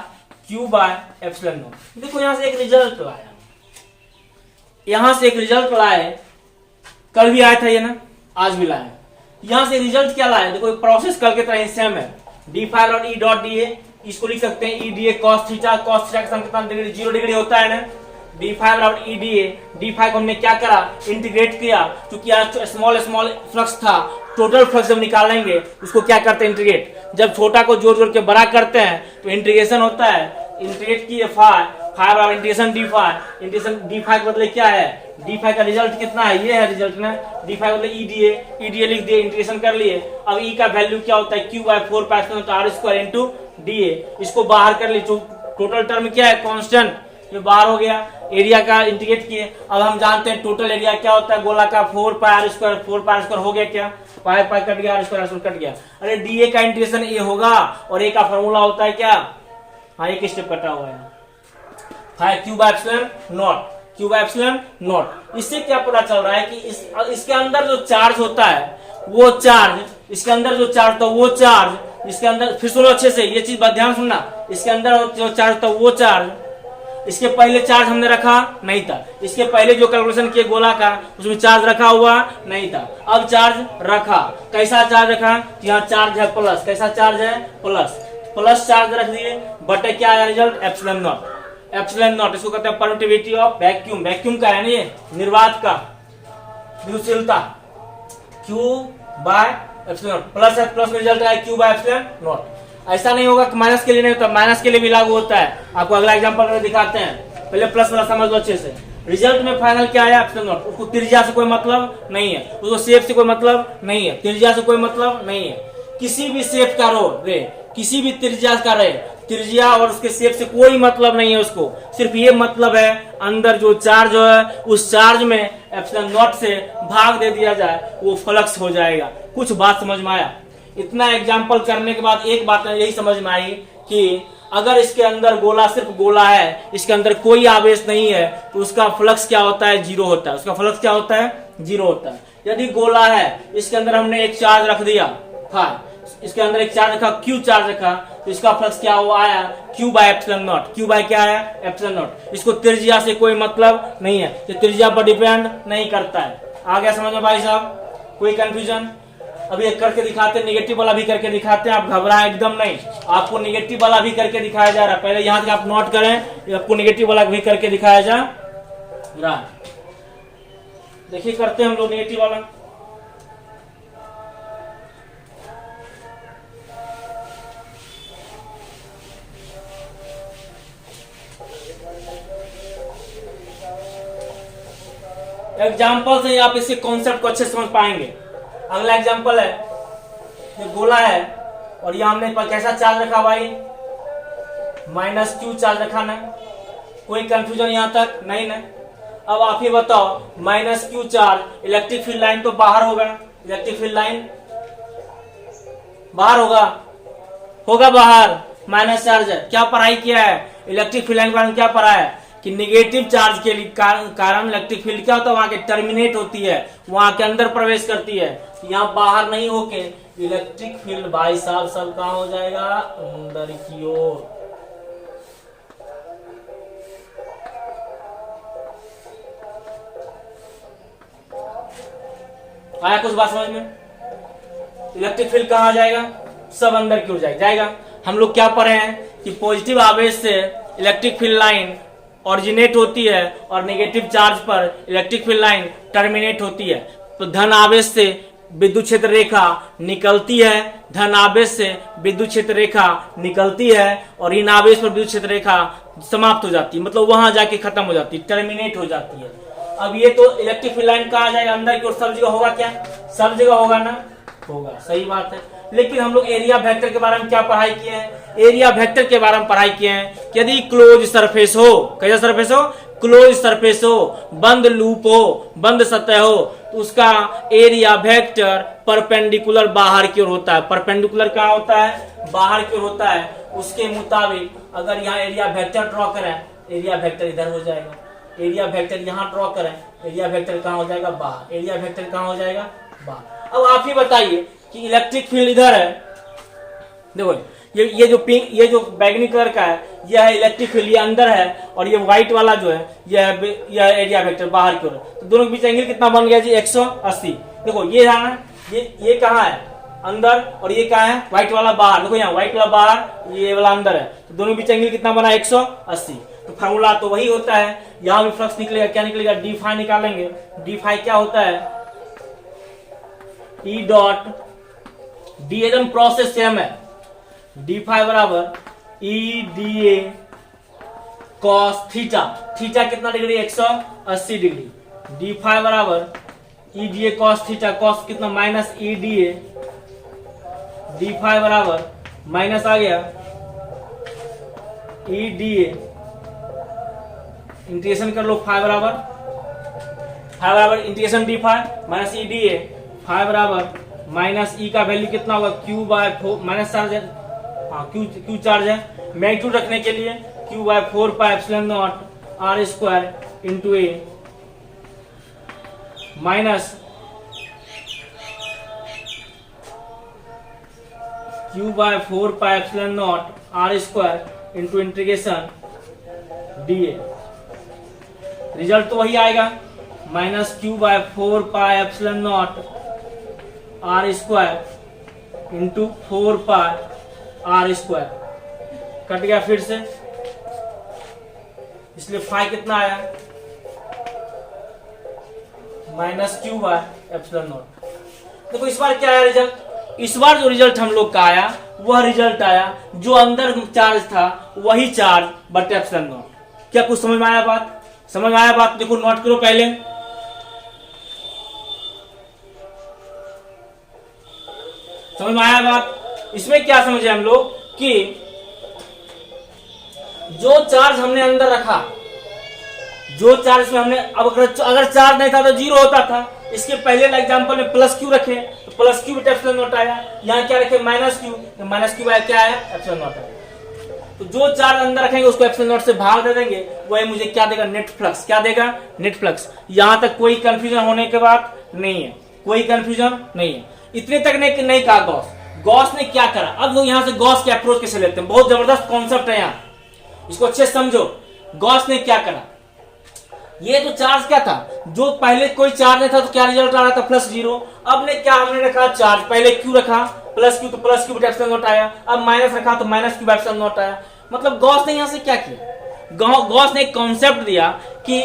क्यू बाय एप्सिलॉन नॉट। देखो यहां से एक रिजल्ट लाया, यहां से एक रिजल्ट लाए, कल भी आया था ये ना, आज भी लाया। यहां से रिजल्ट क्या लाया, देखो प्रोसेस कल के तरह सेम है। डी फाइव और ई डॉट डी ए, इसको लिख सकते हैं E D A cos theta. Cos theta का सम कितना डिग्री, 0 डिग्री होता है ना। डी फाइव और E D A, D five हमने क्या करा, इंटीग्रेट किया, क्योंकि आज स्मॉल फ्लक्स था। टोटल फ्लक्स जब निकालेंगे उसको क्या करते हैं, इंटीग्रेट। जब छोटा को जोड़ जोड़ के बड़ा करते हैं तो इंटीग्रेशन होता है। इंटीग्रेट किए फाइव और integration D five. Integration D five बदले क्या है, डी फाइव का रिजल्ट कितना है, ये है रिजल्ट ना। डी फाइव बदले ई डी ए लिख दिए, इंटीग्रेशन कर लिए। अब ई का वैल्यू क्या होता है, Q by 4 pi are square into D A. इसको बाहर कर लिए, टोटल टर्म क्या है, कांस्टेंट, ये बाहर हो गया। एरिया का इंटीग्रेट किए। अब हम जानते हैं टोटल एरिया क्या होता है, गोला का 4 pi are square. 4 pi are square हो गया, क्या पाई कट गया, आर स्क्वायर कट गया। अरे डी ए का इंटीग्रेशन ए होगा, और ए का फॉर्मूला होता है क्या, हाँ एक स्टेप कटा हुआ है, five Q by epsilon naught, q by epsilon not. इससे क्या पता चल रहा है कि इसके अंदर जो चार्ज होता है वो चार्ज, इसके अंदर जो चार्ज होता है वो चार्ज, इसके अंदर, फिर सुनो अच्छे से, ये चीज बात ध्यान सुनना। इसके अंदर जो चार्ज होता है वो चार्ज, इसके पहले चार्ज हमने रखा नहीं था। इसके पहले जो कैलकुलेशन किए गोला का, उसमें चार्ज रखा हुआ नहीं था। अब चार्ज रखा, कैसा चार्ज रखा, यहाँ चार्ज है प्लस, कैसा चार्ज है प्लस चार्ज रख दिए, बटे क्या आया result, epsilon not. Epsilon not इसको कहते हैं परमिटिविटी ऑफ वैक्यूम। वैक्यूम का है ना ये, निर्वात का विद्युतशीलता, Q by epsilon naught. Plus में रिजल्ट आया क्यू बाय एप्सिलॉन नॉट। ऐसा नहीं होगा कि माइनस के लिए नहीं होता, माइनस के लिए भी लागू होता है। आपको अगला एग्जांपल में दिखाते हैं, पहले प्लस वाला समझ लो अच्छे से। रिजल्ट में फाइनल क्या आया, एप्सिलॉन नॉट। उसको त्रिज्या से कोई मतलब नहीं है, उसको शेप से कोई मतलब नहीं है, त्रिज्या से कोई मतलब नहीं है। किसी भी शेप का रे, किसी भी त्रिज्या का रे, त्रिज्या और उसके शेप से कोई मतलब नहीं है उसको। सिर्फ ये मतलब है अंदर जो चार्ज है उस चार्ज में एप्सिलॉन नॉट से भाग दे दिया जाए, वो फ्लक्स हो जाएगा। कुछ बात समझ में आया। इतना एग्जाम्पल करने के बाद एक बात यही समझ में आई कि अगर इसके अंदर गोला सिर्फ गोला है, इसके अंदर कोई आवेश नहीं है, तो उसका फ्लक्स क्या होता है, जीरो होता है। उसका फ्लक्स क्या होता है, जीरो होता है। यदि गोला है, इसके अंदर हमने एक चार्ज रख दिया था, इसके अंदर एक चार्ज रखा, क्यू चार्ज रखा, तो इसका फ्लक्स क्या हुआ आया, Q by epsilon naught. Q by क्या है, एप्सिलॉन नॉट। इसको त्रिज्या से कोई मतलब नहीं है, तो त्रिज्या पर डिपेंड नहीं करता है। आ गया समझ में भाई साहब, कोई कंफ्यूजन? अभी एक करके दिखाते हैं, निगेटिव वाला भी करके दिखाते हैं। आप घबराएं एकदम नहीं, आपको निगेटिव वाला भी करके दिखाया जा रहा है। पहले यहाँ से आप नोट करें, आपको निगेटिव वाला भी करके दिखाया जा रहा है। देखिए करते हैं हम लोग निगेटिव वाला। एग्जाम्पल से आप इसके कॉन्सेप्ट को अच्छे समझ पाएंगे। अगला एग्जाम्पल है, ये गोला है और यहाँ हमने कैसा चार्ज रखा भाई, माइनस क्यू चार्ज रखा ना। कोई कंफ्यूजन यहाँ तक नहीं ना? अब आप ही बताओ, minus Q charge, electric field line तो बाहर होगा, इलेक्ट्रिक फील्ड लाइन बाहर होगा बाहर, माइनस चार्ज है। क्या पढ़ाई किया है इलेक्ट्रिक फील्ड लाइन के बारे में, क्या पढ़ा है कि निगेटिव चार्ज के कारण इलेक्ट्रिक फील्ड क्या होता है, वहां के टर्मिनेट होती है, वहां के अंदर प्रवेश करती है। यहाँ बाहर नहीं होके इलेक्ट्रिक फील्ड भाई साहब सब कहाँ हो जाएगा, अंदर की ओर। आया कुछ बात समझ में? इलेक्ट्रिक फील्ड कहाँ आ जाएगा? सब अंदर की ओर जाएगा। हम लोग क्या पढ़े हैं कि पॉजिटिव आवेश से इलेक्ट्रिक फील्ड लाइन ऑरिजिनेट होती है और नेगेटिव चार्ज पर इलेक्ट्रिक फील्ड लाइन टर्मिनेट होती है। तो धन आवेश से विद्युत क्षेत्र रेखा निकलती है, धन आवेश से विद्युत क्षेत्र रेखा निकलती है और ऋण आवेश पर विद्युत क्षेत्र रेखा समाप्त हो जाती है, मतलब वहां जाके खत्म हो जाती है, टर्मिनेट हो जाती है। अब ये तो इलेक्ट्रिक फील्ड लाइन कहाँ आ जाएगा? अंदर की ओर सब जगह होगा क्या? सब जगह होगा ना? होगा, सही बात है। लेकिन हम लोग एरिया वेक्टर के बारे में क्या पढ़ाई किए हैं? एरिया वेक्टर के बारे में पढ़ाई किए हैं कि यदि क्लोज सरफेस हो, कैसा सरफेस हो? क्लोज सरफेस हो, बंद लूप हो, बंद सतह हो, तो उसका एरिया वेक्टर परपेंडिकुलर बाहर की ओर होता है। परपेंडिकुलर कहाँ होता है? बाहर की ओर होता है। उसके मुताबिक अगर यहाँ एरिया वेक्टर ड्रॉ करें, एरिया वेक्टर इधर हो जाएगा। एरिया वेक्टर यहाँ ड्रॉ करें, एरिया वेक्टर कहाँ हो जाएगा? बाहर। एरिया वेक्टर कहाँ हो जाएगा? बाहर। अब आप ही बताइए कि इलेक्ट्रिक फील्ड इधर है, देखो ये जो पिंक, ये जो बैगनी कलर का है, यह है इलेक्ट्रिक फील्ड, ये अंदर है, और ये व्हाइट वाला जो है यह एरिया वेक्टर बाहर की ओर। तो दोनों के बीच एंगल कितना बन गया जी? 180। देखो ये है ना, ये कहाँ है? अंदर, और ये कहाँ है? व्हाइट वाला बाहर। देखो यहाँ व्हाइट वाला बाहर, ये वाला अंदर है, तो दोनों के बीच एंगल कितना बना? 180। तो फार्मूला तो वही होता है, यहाँ भी फ्लक्स निकलेगा, क्या निकलेगा? डी फाई निकालेंगे। डी फाई क्या होता है? ई डॉट डी एकदम प्रोसेस सेम है, डी फाई बराबर E D A cos theta. Theta कितना डिग्री? 180 डिग्री। डी फाई बराबर E D A cos theta, cos कितना? Minus E D A. D phi बराबर माइनस आ गया ई डी ए, इंटीग्रेशन कर लो, फाई बराबर integration D phi minus E D A, phi बराबर माइनस ई का वैल्यू कितना होगा? क्यू बाय 4, माइनस चार्ज है, हाँ क्यू चार्ज है, मैग्नीट्यूड रखने के लिए Q by 4 pi epsilon naught are square into A minus Q by 4 pi epsilon naught are square into integration D A. Result तो वही आएगा, minus Q by 4 pi epsilon naught are square into 4 pi are square. Cut गया फिर से, इसलिए phi कितना आया? Minus Q by epsilon naught. देखो इस बार क्या आया रिजल्ट? इस बार जो रिजल्ट हम लोग का आया वह रिजल्ट आया जो अंदर चार्ज था वही चार्ज बटे एप्सिलॉन नॉट। क्या कुछ समझ में आया बात? समझ में आया बात? देखो नोट करो पहले, समझ में आया बात? इसमें क्या समझे हम लोग कि जो चार्ज हमने अंदर रखा, जो चार्ज में हमने, अब अगर चार्ज नहीं था तो जीरो होता था। इसके पहले एग्जांपल में प्लस क्यू रखे तो प्लस क्यू बटे एप्सिलॉन नॉट आया, यहाँ क्या रखे? माइनस क्यू, तो माइनस क्यू क्या आया? एप्सिलॉन नॉट आया। तो जो चार्ज अंदर रखेंगे उसको एप्सिलॉन नॉट से भाग दे देंगे, वही मुझे क्या देगा? Net flux. क्या देगा? Net flux. यहां तक कोई कंफ्यूजन होने के बाद नहीं है, कोई कंफ्यूजन नहीं है। इतने तक नहीं कहा गॉस। गॉस ने क्या करा? अब लोग यहां से गॉस के अप्रोच कैसे लेते हैं, बहुत जबरदस्त कॉन्सेप्ट है यहाँ, इसको अच्छे से समझो। गॉस ने क्या करा? ये तो चार्ज क्या था? जो पहले कोई चार्ज नहीं था तो क्या रिजल्ट आ रहा था? Plus zero. अब ने क्या हमने रखा? चार्ज। पहले क्यू रखा प्लस क्यू, तो प्लस क्यू बटे एप्सिलॉन नॉट आया। अब माइनस रखा तो माइनस क्यू बटे एप्सिलॉन नॉट आया। मतलब गॉस ने यहां से क्या किया? गॉस ने एक कॉन्सेप्ट दिया कि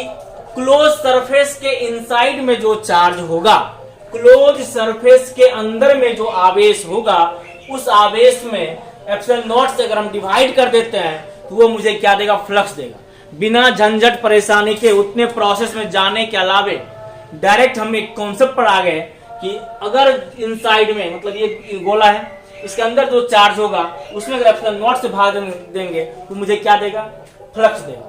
क्लोज सरफेस के इनसाइड में जो चार्ज होगा, क्लोज सरफेस के अंदर में जो आवेश होगा, उस आवेश में एप्सिलॉन नॉट से अगर हम डिवाइड कर देते हैं तो वो मुझे क्या देगा? फ्लक्स देगा। बिना झंझट परेशानी के, उतने प्रोसेस में जाने के अलावे डायरेक्ट हम एक कॉन्सेप्ट पर आ गए कि अगर इनसाइड में, मतलब ये गोला है, इसके अंदर जो चार्ज होगा उसमें अगर एप्सिलॉन नॉट से भाग देंगे तो मुझे क्या देगा? फ्लक्स देगा।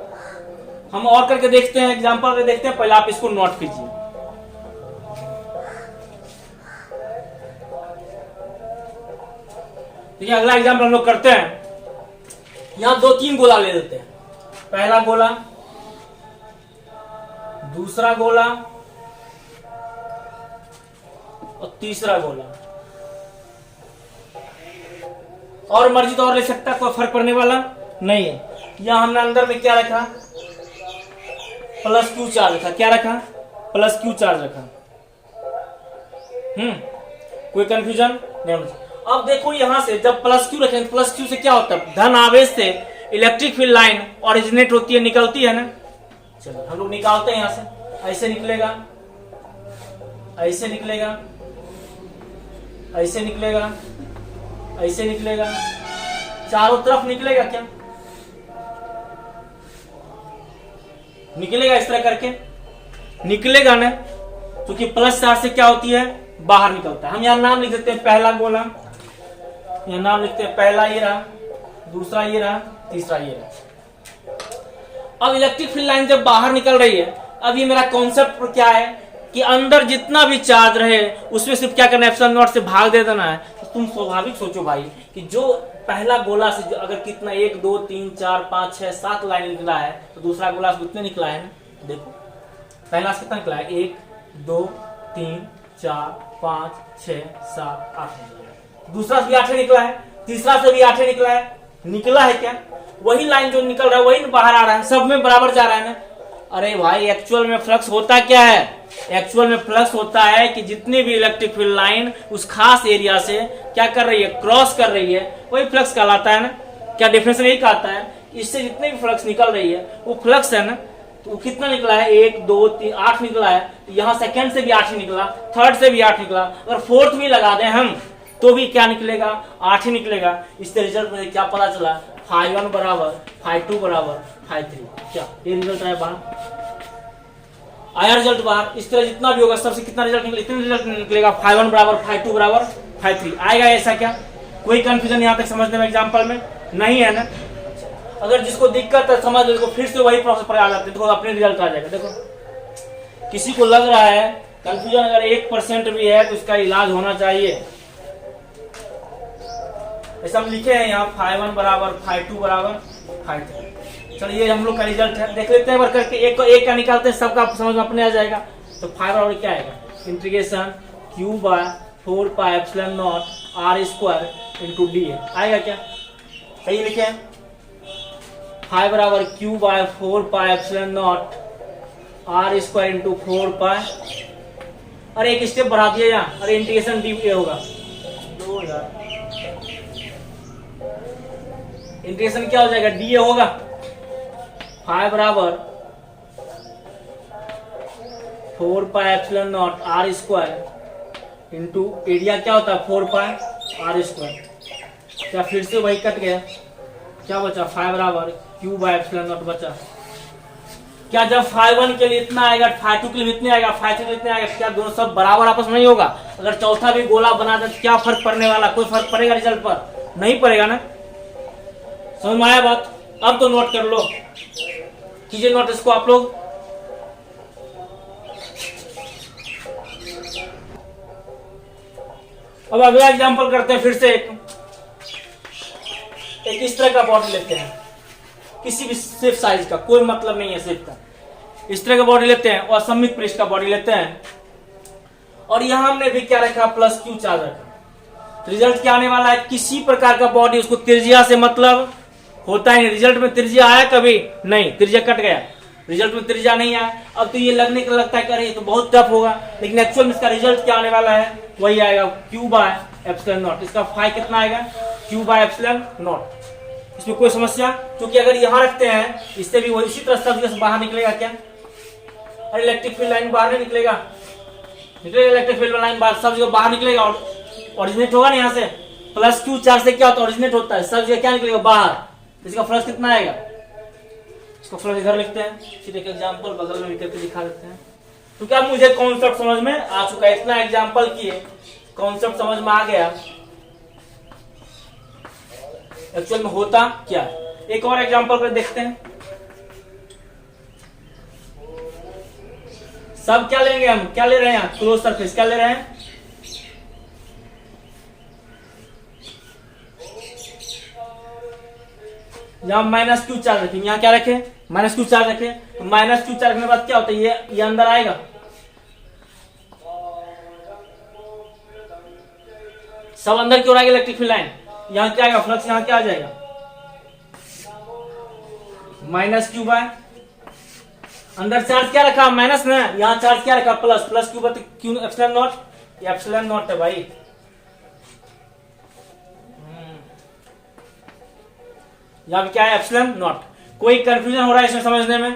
हम और करके देखते हैं, एग्जांपल में देखते हैं, पहले आप इसको नोट कीजिए। देखिए अगला एग्जांपल हम लोग करते हैं। यहां 2-3 गोला ले लेते हैं, पहला गोला, दूसरा गोला और तीसरा गोला, और मर्जी तो और ले सकता, कोई फर्क पड़ने वाला नहीं है। यहां हमने अंदर में क्या रखा? प्लस क्यू चार्ज रखा। क्या रखा? प्लस क्यू चार्ज रखा। कोई कंफ्यूजन नहीं होना चाहिए। अब देखो यहाँ से जब प्लस क्यू रखें, प्लस क्यू से क्या होता है, धन आवेश से इलेक्ट्रिक फील्ड लाइन ओरिजिनेट होती है, निकलती है ना। चलो हम लोग निकालते हैं यहाँ से, ऐसे निकलेगा, ऐसे निकलेगा, ऐसे निकलेगा, ऐसे निकलेगा, चारों तरफ निकलेगा क्या, निकलेगा इस तरह करके, निकलेगा ना, क्योंकि प्लस चार्ज से क्या होती है, बाहर निकलता है। हम यहाँ नाम लिख देते हैं, पहला गोला, यहाँ नाम लिखते हैं, पहला ये रहा, दूसरा ये रहा, तीसरा ये रहा। अब इलेक्ट्रिक फील्ड लाइन जब बाहर निकल रही है, अब ये मेरा कॉन्सेप्ट क्या है कि अंदर जितना भी चार्ज रहे उसमें सिर्फ क्या करना है, एप्सिलॉन नॉट से भाग दे देना है। तो तुम स्वाभाविक सोचो भाई कि जो पहला गोला से अगर कितना 1 2 3 4 5 6 7 लाइन निकला है, तो दूसरा गोला से कितने निकला है ना। देखो पहला से कितना निकला है, 1 2 3 4 5 6 7 8 निकला है। दूसरा से भी 8 निकला है, तीसरा से भी 8 निकला है। निकला है क्या, वही लाइन जो निकल रहा है वही बाहर आ रहा है, सब में बराबर जा रहा है ना। अरे भाई एक्चुअल में फ्लक्स होता क्या है, एक्चुअल में फ्लक्स होता है कि जितनी भी इलेक्ट्रिक फील्ड लाइन उस खास एरिया से क्या कर रही है, क्रॉस कर रही है, वही फ्लक्स कहलाता है ना। क्या डेफिनेशन यही कहता है, इससे जितनी भी फ्लक्स निकल रही है वो फ्लक्स है ना। तो कितना निकला है, 1 2 3 8 निकला है। यहाँ सेकंड से भी 8 ही निकला, थर्ड से भी 8 निकला, अगर फोर्थ भी लगा दें हम तो भी क्या निकलेगा, 8 ही निकलेगा। इससे रिजल्ट में क्या पता चला, φ1 बराबर φ2 बराबर φ3। क्या ये रिजल्ट आया बाहर, आया रिजल्ट बाहर। इस तरह जितना भी होगा सबसे कितना रिजल्ट निकलेगा, इतना रिजल्ट निकलेगा, φ1 बराबर φ2 बराबर φ3 आएगा। ऐसा क्या, कोई कंफ्यूजन यहाँ तक समझने में एग्जाम्पल में नहीं है ना। अगर जिसको दिक्कत है समझ लो, फिर से वही प्रोसेस पर आ जाते हैं, देखो अपने रिजल्ट आ जाएगा। देखो किसी को लग रहा है कंफ्यूजन अगर 1% भी है तो इसका इलाज होना चाहिए। ऐसा हम लिखे हैं यहाँ φ1 बराबर φ2 बराबर φ3। चलिए हम लोग का रिजल्ट है, देख लेते हैं बार करके, एक का निकालते हैं, सबका समझ में अपने आ जाएगा। तो φ बराबर क्या आएगा, integration q/4 pi epsilon not r square into D आएगा। क्या सही लिखे हैं, φ बराबर q/4 pi epsilon not r square into 4 पाई। अरे एक स्टेप बढ़ा दिया यहाँ, अरे इंटीग्रेशन डी होगा, इंटीग्रेशन क्या हो जाएगा, डी होगा। φ बराबर 4 pi epsilon not r square into area क्या होता है 4 पाई r स्क्वायर। क्या फिर से वही कट गया, क्या बचा, φ बराबर q/एप्सिलॉन नॉट बचा। क्या जब φ1 के लिए इतना आएगा, φ2 के लिए इतने आएगा, φ3 के लिए इतने आएगा, क्या दोनों सब बराबर आपस में नहीं होगा। अगर चौथा भी गोला बना दे तो क्या फर्क पड़ने वाला, कोई फर्क पड़ेगा रिजल्ट पर, नहीं पड़ेगा ना। समझ में आया बात, अब तो नोट कर लो, कीजिए नोट इसको आप लोग। अब अगला एग्जांपल करते हैं, फिर से एक इस तरह का बॉडी लेते हैं, किसी भी शेप साइज का, कोई मतलब नहीं है शेप का। इस तरह का बॉडी लेते हैं और सममित पृष्ठ का बॉडी लेते हैं, और यहां हमने भी क्या रखा, प्लस क्यू चार्ज रखा। रिजल्ट क्या आने वाला है, किसी प्रकार का बॉडी, उसको त्रिज्या से मतलब होता ही नहीं। रिजल्ट में त्रिज्या आया कभी नहीं, त्रिज्या कट गया, रिजल्ट में त्रिज्या नहीं आया। अब तो ये लगने का लगता है कि अरे तो बहुत टफ होगा, लेकिन एक्चुअल में इसका रिजल्ट क्या आने वाला है, वही आएगा q/एप्सिलॉन नॉट। इसका फाई कितना आएगा, q/एप्सिलॉन नॉट। इसमें कोई समस्या, क्योंकि अगर यहाँ रखते हैं इससे भी वही उसी तरह सब जगह से बाहर निकलेगा। क्या, अरे इलेक्ट्रिक फील्ड लाइन बाहर नहीं निकलेगा, निकलेगा इलेक्ट्रिक फील्ड लाइन बाहर, सब जगह बाहर निकलेगा, ऑरिजिनेट होगा ना यहाँ से। प्लस क्यू चार्ज से क्या होता है, ऑरिजिनेट होता है, सब जगह क्या निकलेगा, बाहर। इसका फ्लक्स कितना आएगा, इसको फ्लक्स इधर लिखते हैं, फिर एक एग्जांपल बगल में करके दिखा देते हैं। तो क्या मुझे कॉन्सेप्ट समझ में आ चुका है, इतना एग्जांपल किए, कॉन्सेप्ट समझ में आ गया एक्चुअल में होता क्या। एक और एग्जांपल पर देखते हैं, सब क्या लेंगे हम, क्या ले रहे हैं, क्लोज सरफेस क्या ले रहे हैं, यहाँ माइनस क्यू चार्ज रखें, यहाँ क्या रखें, माइनस क्यू चार्ज रखें। तो माइनस क्यू चार्ज रखने के बाद क्या होता है, ये अंदर आएगा, सब अंदर की ओर आएगा इलेक्ट्रिक फील्ड लाइन। यहाँ क्या आएगा, फ्लक्स यहाँ क्या आ जाएगा, माइनस क्यू बाय, अंदर चार्ज क्या रखा, माइनस ना, यहाँ चार्ज क्या रखा, plus, plus Q by Q epsilon naught, ये एप्सिलॉन नॉट है भाई। यहाँ पे क्या है? Epsilon not. कोई कंफ्यूजन हो रहा है इसमें समझने में?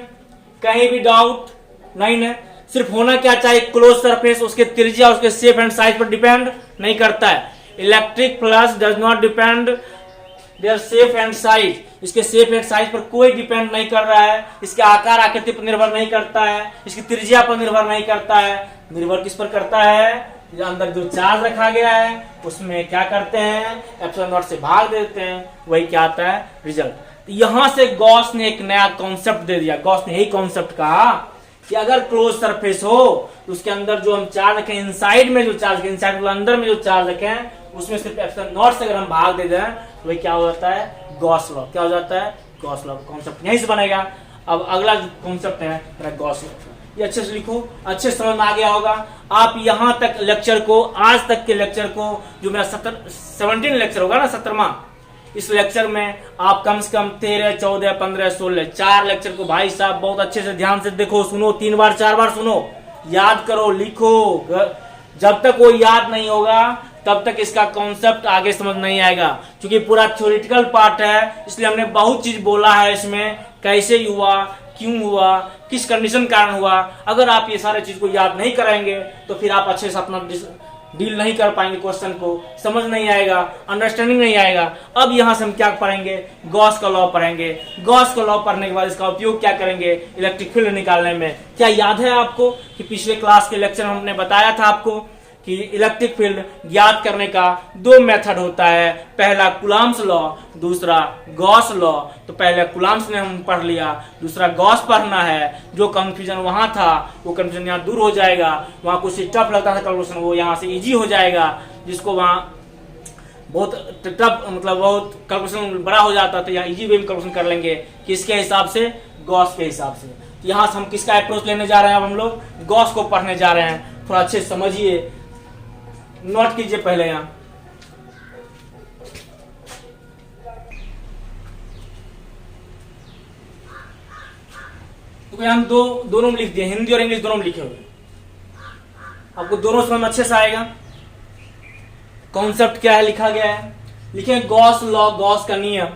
कहीं भी डाउट नहीं है? सिर्फ होना क्या चाहिए? क्लोज सरफेस उसके त्रिज्या उसके शेप एंड साइज पर डिपेंड नहीं करता है। Electric flux does not depend their shape and size, इसके शेप एंड साइज पर कोई डिपेंड नहीं कर रहा है, इसके आकार आकृति पर निर्भर नहीं करता है, इसकी त्रिज्या पर निर्भर नहीं करता है। निर्भर किस पर करता है? जो अंदर जो चार्ज रखा गया है उसमें क्या करते हैं? एप्सिलॉन नॉट से भाग देते हैं, वही क्या आता है? रिजल्ट। यहां से गॉस ने एक नया कॉन्सेप्ट दे दिया। गॉस ने यही कॉन्सेप्ट कहा कि अगर क्लोज सरफेस हो तो उसके अंदर जो हम चार्ज रखें, इनसाइड में जो चार्ज रखें, इनसाइड मतलब अंदर में जो चार्ज रखें, उसमें सिर्फ एप्सिलॉन नॉट से अगर हम भाग दे दें तो वही क्या हो जाता है? Gauss law. क्या हो जाता है? Gauss law. कॉन्सेप्ट यहीं से बनेगा। अब अगला कॉन्सेप्ट है गॉस लॉ। ये अच्छे से लिखो, अच्छे से समझ में आ गया होगा। आप यहां तक लेक्चर को, आज तक के लेक्चर को, जो मेरा 17 लेक्चर होगा ना, 17वां, इस लेक्चर में आप कम से कम 13, 14, 15, 16 4 लेक्चर को भाई साहब बहुत अच्छे से ध्यान से देखो, सुनो, 3 बार 4 बार सुनो, याद करो, लिखो। जब तक वो याद नहीं होगा तब तक इसका कॉन्सेप्ट आगे समझ नहीं आएगा, क्योंकि पूरा थ्योरेटिकल पार्ट है। इसलिए हमने बहुत चीज बोला है इसमें, कैसे हुआ, क्यों हुआ, किस कंडीशन कारण हुआ। अगर आप ये सारे चीज को याद नहीं करेंगे तो फिर आप अच्छे से अपना डील नहीं कर पाएंगे, क्वेश्चन को समझ नहीं आएगा, अंडरस्टैंडिंग नहीं आएगा। अब यहां से हम क्या पढ़ेंगे? गॉस का लॉ पढ़ेंगे। गॉस का लॉ पढ़ने के बाद इसका उपयोग क्या करेंगे? इलेक्ट्रिक फील्ड निकालने में। क्या याद है आपको कि पिछले क्लास के लेक्चर में हमने बताया था आपको कि इलेक्ट्रिक फील्ड ज्ञात करने का 2 मेथड होता है, पहला कूलॉम्स लॉ, दूसरा गॉस लॉ। तो पहले कूलॉम्स ने हम पढ़ लिया, दूसरा गॉस पढ़ना है। जो कंफ्यूजन वहां था वो कंफ्यूजन यहाँ दूर हो जाएगा। वहां कुछ टफ लगता था कैलकुलेशन, वो यहाँ से इजी हो जाएगा। जिसको वहां बहुत टफ मतलब बहुत कैलकुलेशन बड़ा हो जाता था, यहाँ इजी वे में कैलकुलेशन कर लेंगे। किसके हिसाब से? गॉस के हिसाब से। यहाँ से हम किसका अप्रोच लेने जा रहे हैं? अब हम लोग गॉस को पढ़ने जा रहे हैं। थोड़ा अच्छे से समझिए, नोट कीजिए पहले। यहां तो हम दोनों में लिख दिए, हिंदी और इंग्लिश दोनों में लिखे हुए। आपको दोनों समझ में अच्छे से आएगा। कॉन्सेप्ट क्या है लिखा गया है, लिखे गॉस लॉ, गॉस का नियम।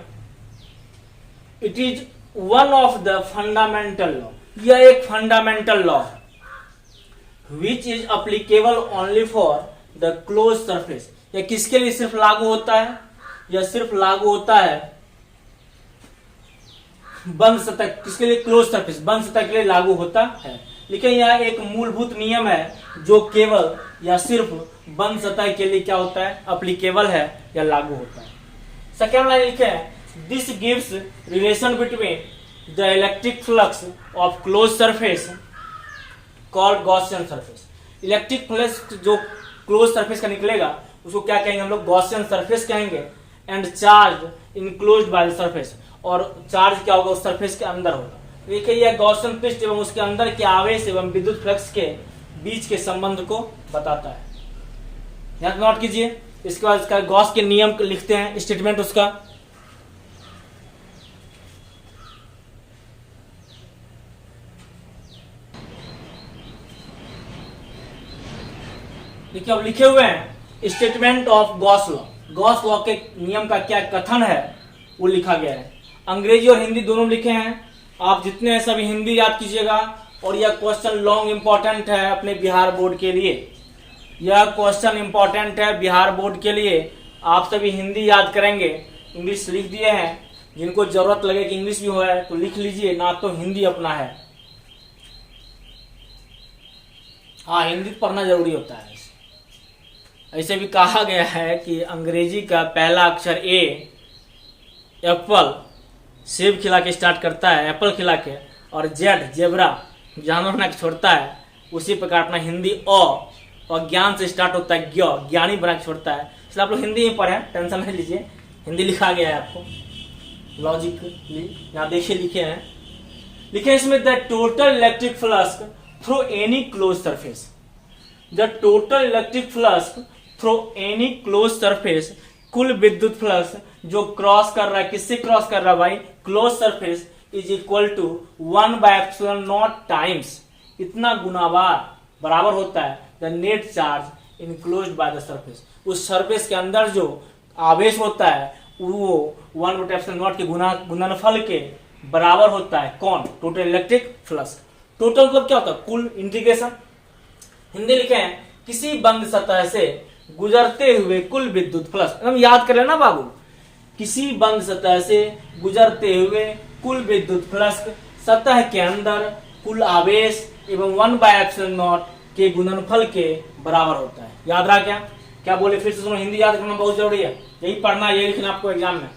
It is one of the fundamental law, यह एक fundamental law which is applicable only for the close surface. यह किसके लिए सिर्फ लागू होता है? यह सिर्फ लागू होता है बंद सतह। किसके लिए? क्लोज सरफेस, बंद सतह के लिए लागू होता है। लेकिन यह एक मूलभूत नियम है जो केवल या सिर्फ बंद सतह के लिए क्या होता है? अप्लीकेबल है या लागू होता है। सेकेंड लाइन लिखे है, this gives relation between the electric flux of close surface called Gaussian surface. Electric flux जो क्लोज सरफेस का निकलेगा उसको क्या कहेंगे हम लोग? गॉसियन सरफेस कहेंगे। And charge enclosed by the surface, और चार्ज क्या होगा? उस सरफेस के अंदर होगा। देखिए यह गॉसियन पृष्ठ एवं उसके अंदर के आवेश एवं विद्युत फ्लक्स के बीच के संबंध को बताता है। यहां नोट कीजिए। इसके बाद इसका गॉस के नियम लिखते हैं, स्टेटमेंट उसका। देखिए अब लिखे हुए हैं statement of Gauss law. Gauss law के नियम का क्या कथन है वो लिखा गया है। अंग्रेजी और हिंदी दोनों लिखे हैं। आप जितने हैं सभी हिंदी याद कीजिएगा। और यह क्वेश्चन लॉन्ग इंपॉर्टेंट है अपने बिहार बोर्ड के लिए। यह क्वेश्चन इंपॉर्टेंट है बिहार बोर्ड के लिए। आप सभी हिंदी याद करेंगे। इंग्लिश लिख दिए हैं, जिनको जरूरत लगे कि इंग्लिश भी हो है तो लिख लीजिए, ना तो हिंदी अपना है। हाँ, हिंदी पढ़ना जरूरी होता है। ऐसे भी कहा गया है कि अंग्रेजी का पहला अक्षर ए एप्पल, सेब खिला के स्टार्ट करता है, एप्पल खिला के, और जेड जेब्रा जानवर बना के छोड़ता है। उसी प्रकार अपना हिंदी और ज्ञान से स्टार्ट होता है, ज्ञानी बना के छोड़ता है। इसलिए आप लोग हिंदी में पढ़ें, टेंशन नहीं लीजिए। हिंदी लिखा गया है आपको लॉजिकली, यहाँ देखिए लिखे इसमें the total electric flux through any close surface. The total electric flux through any close surface, कुल विद्युत फ्लक्स जो क्रॉस कर रहा है, किससे क्रॉस कर रहा है भाई? Close surface, is equal to 1/ε0 times, इतना गुनावार बराबर होता है the net charge enclosed by the surface. उस सरफेस के अंदर जो आवेश होता है वो 1/ε0 के गुणनफल के बराबर होता है। कौन? Total electric flux. टोटल मतलब क्या होता है? कुल। इंटीग्रेशन हिंदी लिखे हैं, किसी बंद सतह से गुजरते हुए कुल विद्युत फ्लक्स। हम याद करें ना बाबू, किसी बंद सतह से गुजरते हुए कुल विद्युत फ्लक्स सतह के अंदर कुल आवेश एवं 1/ε0 के गुणनफल के बराबर होता है। याद रहा क्या? क्या बोले? फिर से सुनो, हिंदी याद करना बहुत जरूरी है, यही पढ़ना, यही लिखना आपको एग्जाम में।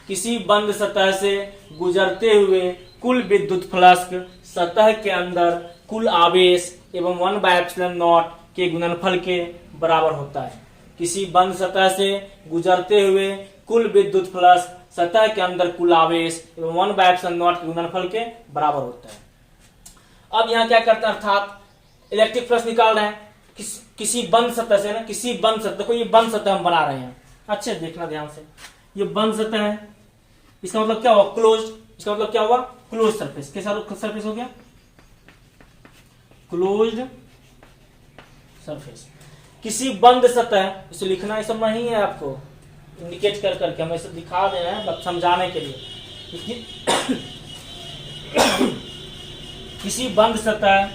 किसी बंद सतह से गुजरते हुए कुल विद्युत फ्लक्स सतह के अंदर कुल आवेश एवं 1/ε0 के गुणनफल के बराबर होता है। किसी बंद सतह से गुजरते हुए कुल विद्युत फ्लक्स सतह के अंदर कुल आवेश एवं 1/ε0 के गुणनफल के बराबर होता है। अब यहाँ क्या करते हैं, अर्थात इलेक्ट्रिक फ्लक्स निकाल रहे हैं किसी बंद सतह से ना, किसी बंद सतह। देखो ये बंद सतह हम बना रहे हैं, अच्छे देखना ध्यान से, ये बंद सतह है, इसका मतलब क्या हुआ? क्लोज्ड। इसका मतलब क्या हुआ? Close surface. कैसा सरफेस हो गया? Closed surface. किसी बंद सतह, इसे लिखना ये सब नहीं है, आपको इंडिकेट कर करके हम इसे दिखा दे रहे हैं समझाने के लिए। किसी बंद सतह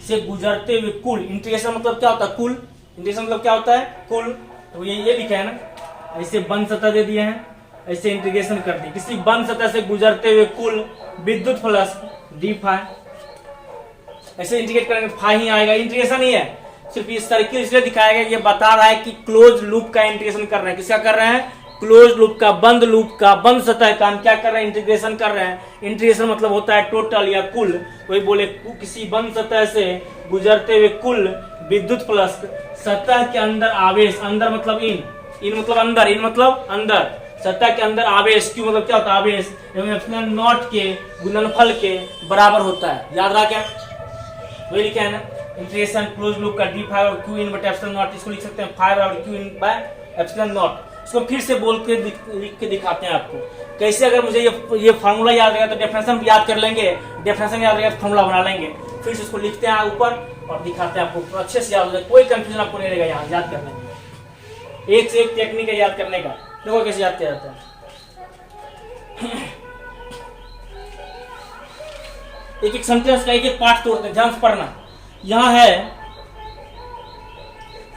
से गुजरते हुए कुल, इंटीग्रेशन मतलब क्या होता है? कुल। इंटीग्रेशन मतलब क्या होता है? कुल। तो ये लिखा है ना, ऐसे बंद सतह दे दिए हैं, ऐसे इंटीग्रेशन कर दिए। किसी बंद सतह से गुजरते हुए कुल विद्युत फ्लक्स डी फाई, ऐसे इंडिकेट करेंगे, फाई ही आएगा, इंटीग्रेशन ही है। सिर्फ ये सर्किल इसलिए दिखाया गया, ये बता रहा है कि क्लोज लूप का इंटीग्रेशन कर रहे हैं। किसका कर रहे हैं? क्लोज लूप का, बंद लूप का, बंद सतह का हम क्या कर रहे हैं? इंटीग्रेशन कर रहे हैं। इंटीग्रेशन मतलब होता है टोटल या कुल। वही बोले, किसी बंद सतह से गुजरते हुए कुल विद्युत फ्लक्स सतह के अंदर आवेश, अंदर मतलब इन मतलब अंदर, इन मतलब अंदर, सतह के अंदर आवेश, क्यू मतलब क्या होता है? आवेश एवं ε0 के गुणनफल के बराबर होता है। याद रहा क्या? वही लिखा है ना, इंटीग्रेशन क्लोज लूप का डी फाई और क्यू इन बटा ε0। इसको लिख सकते हैं फाई और क्यू इन बाय ε0। इसको फिर से बोल के लिख के दिखाते हैं आपको कैसे। अगर मुझे ये फार्मूला याद रहेगा तो डेफिनेशन याद कर लेंगे, डेफिनेशन याद रहेगा तो फार्मूला बना लेंगे। फिर से इसको लिखते हैं ऊपर और दिखाते हैं आपको, अच्छे से याद हो जाए, कोई कंफ्यूजन आपको नहीं रहेगा यहाँ याद करने में। एक से एक टेक्निक है याद करने का, देखो कैसे याद किया जाता है। एक एक सेंटेंस का एक एक पार्ट तोड़ते हैं, ध्यान से पढ़ना। यहां है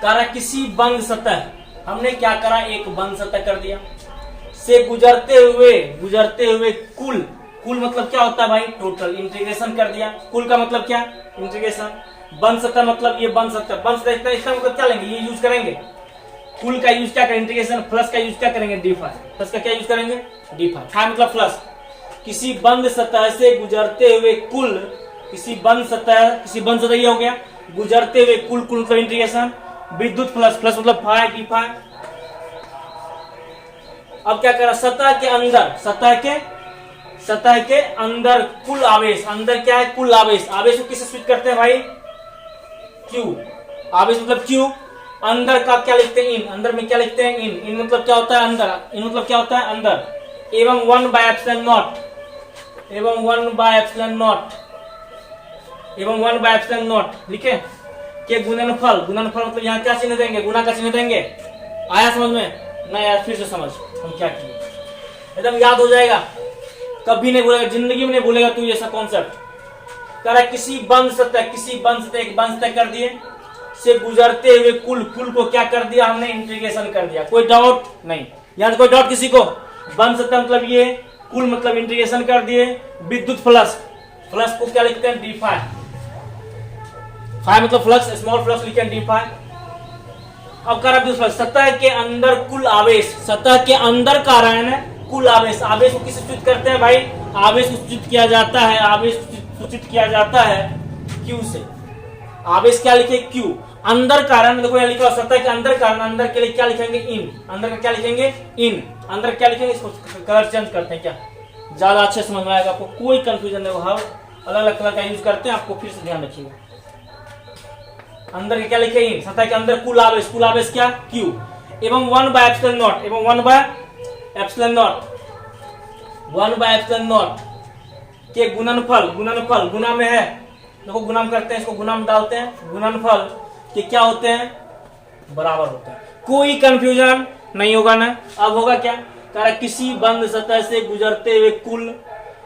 करा किसी बंद सतह, हमने क्या करा? एक बंद सतह कर दिया, से गुजरते हुए कुल मतलब क्या होता है भाई? टोटल। इंटीग्रेशन कर दिया। कुल का मतलब क्या? इंटीग्रेशन। बंद सतह मतलब ये बंद सतह, इसका मतलब क्या लेंगे? ये यूज करेंगे। कुल का यूज क्या करेंगे? इंटीग्रेशन। प्लस का यूज क्या करेंगे? D phi. प्लस का क्या यूज करेंगे? D phi. फाई मतलब प्लस। किसी बंद सतह से गुजरते हुए कुल, किसी बंद सतह ये हो गया, गुजरते हुए कुल मतलब इंटीग्रेशन, विद्युत फ्लक्स, प्लस मतलब फाई डी फाई। अब क्या करा? सतह के अंदर कुल आवेश, अंदर क्या है? कुल आवेश। आवेश को किससे स्विच करते हैं भाई? क्यू। आवेश मतलब क्यू। अंदर का क्या लिखते हैं? इन। अंदर में क्या लिखते हैं? इन मतलब क्या होता है? अंदर। इन मतलब क्या होता है? अंदर। एवं 1/ε0, एवं 1/ε0 लिखे के गुणनफल मतलब यहाँ क्या चिन्ह देंगे? गुना का चिन्ह देंगे। आया समझ में? नहीं आया फिर से समझ हम क्या किए, एकदम याद हो जाएगा, कभी नहीं भूलेगा, जिंदगी में नहीं भूलेगा तू ऐसा कॉन्सेप्ट। कह रहा किसी बंद सतह एक बंद सतह कर दिए, से गुजरते हुए कुल को क्या कर दिया? हमने इंटीग्रेशन कर दिया। कोई डाउट नहीं? यहाँ कोई डाउट किसी को? बंद सतह मतलब ये, कुल मतलब इंटीग्रेशन कर दिए। विद्युत फ्लक्स को क्या लिखते हैं? D phi. फाई मतलब फ्लक्स, स्मॉल फ्लक्स लिखे डी फाई। अब कर रहा सतह के अंदर कुल आवेश, सतह के अंदर का रहा है कुल आवेश। आवेश को किससे सूचित करते हैं भाई? आवेश को सूचित किया जाता है, आवेश सूचित किया जाता है क्यू से। आवेश क्या लिखे? क्यू। अंदर कारण देखो यहाँ लिखा सतह के अंदर कारण, अंदर के लिए क्या लिखेंगे? इन। अंदर का क्या लिखेंगे? इन। अंदर क्या लिखेंगे? इसको कलर चेंज करते हैं क्या, ज्यादा अच्छे समझ में आएगा आपको, कोई कंफ्यूजन नहीं होगा। अलग अलग कलर का यूज करते हैं, आपको फिर से ध्यान रखिएगा। अंदर के क्या लिखे? इन। सतह के अंदर कुल आवेश क्या? क्यू। एवं 1/ε0, एवं 1/ε0 के गुणनफल गुना में है, देखो गुणा करते हैं, इसको गुना में डालते हैं। गुणनफल के क्या होते हैं? बराबर होता है। कोई कंफ्यूजन नहीं होगा ना। अब होगा क्या, कह रहा किसी बंद सतह से गुजरते हुए कुल,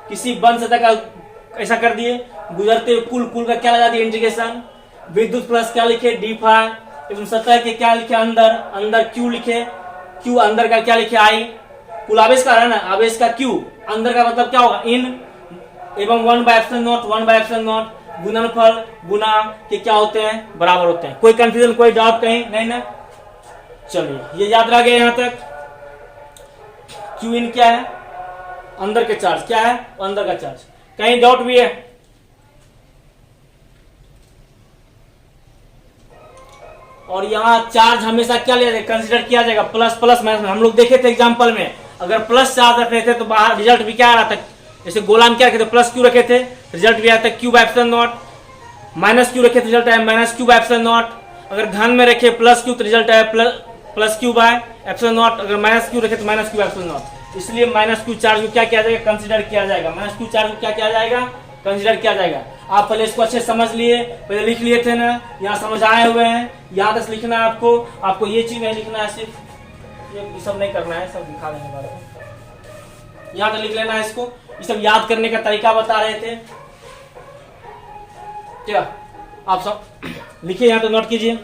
किसी बंद सतह का ऐसा कर दिए, गुजरते हुए कुल, कुल का क्या लगा दिए इंटीग्रेशन, विद्युत प्लस क्या लिखे डी फाई, एवं सतह के क्या लिखे अंदर, अंदर क्यू लिखे, क्यू अंदर का क्या लिखे आई, कुल आवेश का है ना, आवेश का क्यू, अंदर का मतलब क्या होगा इन, एवं 1/ε0, 1/ε0 गुणनफल गुना के क्या होते हैं, बराबर होते हैं। कोई कंफ्यूजन, कोई डाउट कहीं नहीं ना। चलिए ये याद रह गया यहाँ तक। क्यू इन क्या है, अंदर के चार्ज क्या है, अंदर का चार्ज। कहीं डाउट भी है? और यहाँ चार्ज हमेशा क्या लिया जाएगा, कंसिडर किया जाएगा प्लस प्लस माइनस में। हम लोग देखे थे एग्जांपल में, अगर प्लस चार्ज रख रहे थे तो बाहर रिजल्ट भी क्या आ रहा था, जैसे गोला में क्या रखे थे, प्लस क्यू रखे थे, रिजल्ट भी आया था Q/ε0, माइनस क्यू रखे थे रिजल्ट आया माइनस Q/ε0। अगर घन में रखे प्लस क्यू तो रिजल्ट आया प्लस Q/ε0, अगर माइनस क्यू रखे तो माइनस Q/ε0। इसलिए माइनस क्यू चार्ज को क्या किया जाएगा, कंसिडर किया जाएगा। माइनस क्यू चार्ज को क्या किया जाएगा, कंसिडर किया जाएगा। आप पहले इसको अच्छे समझ लिए, पहले लिख लिए थे ना, यहाँ समझ आए हुए हैं, यहाँ तक लिखना है आपको। आपको ये चीज नहीं लिखना है, सिर्फ ये सब नहीं करना है, सब दिखा देने वाले हैं, यहाँ तक लिख लेना है इसको। ये सब याद करने का तरीका बता रहे थे क्या, आप सब लिखिए, यहाँ तो नोट कीजिए।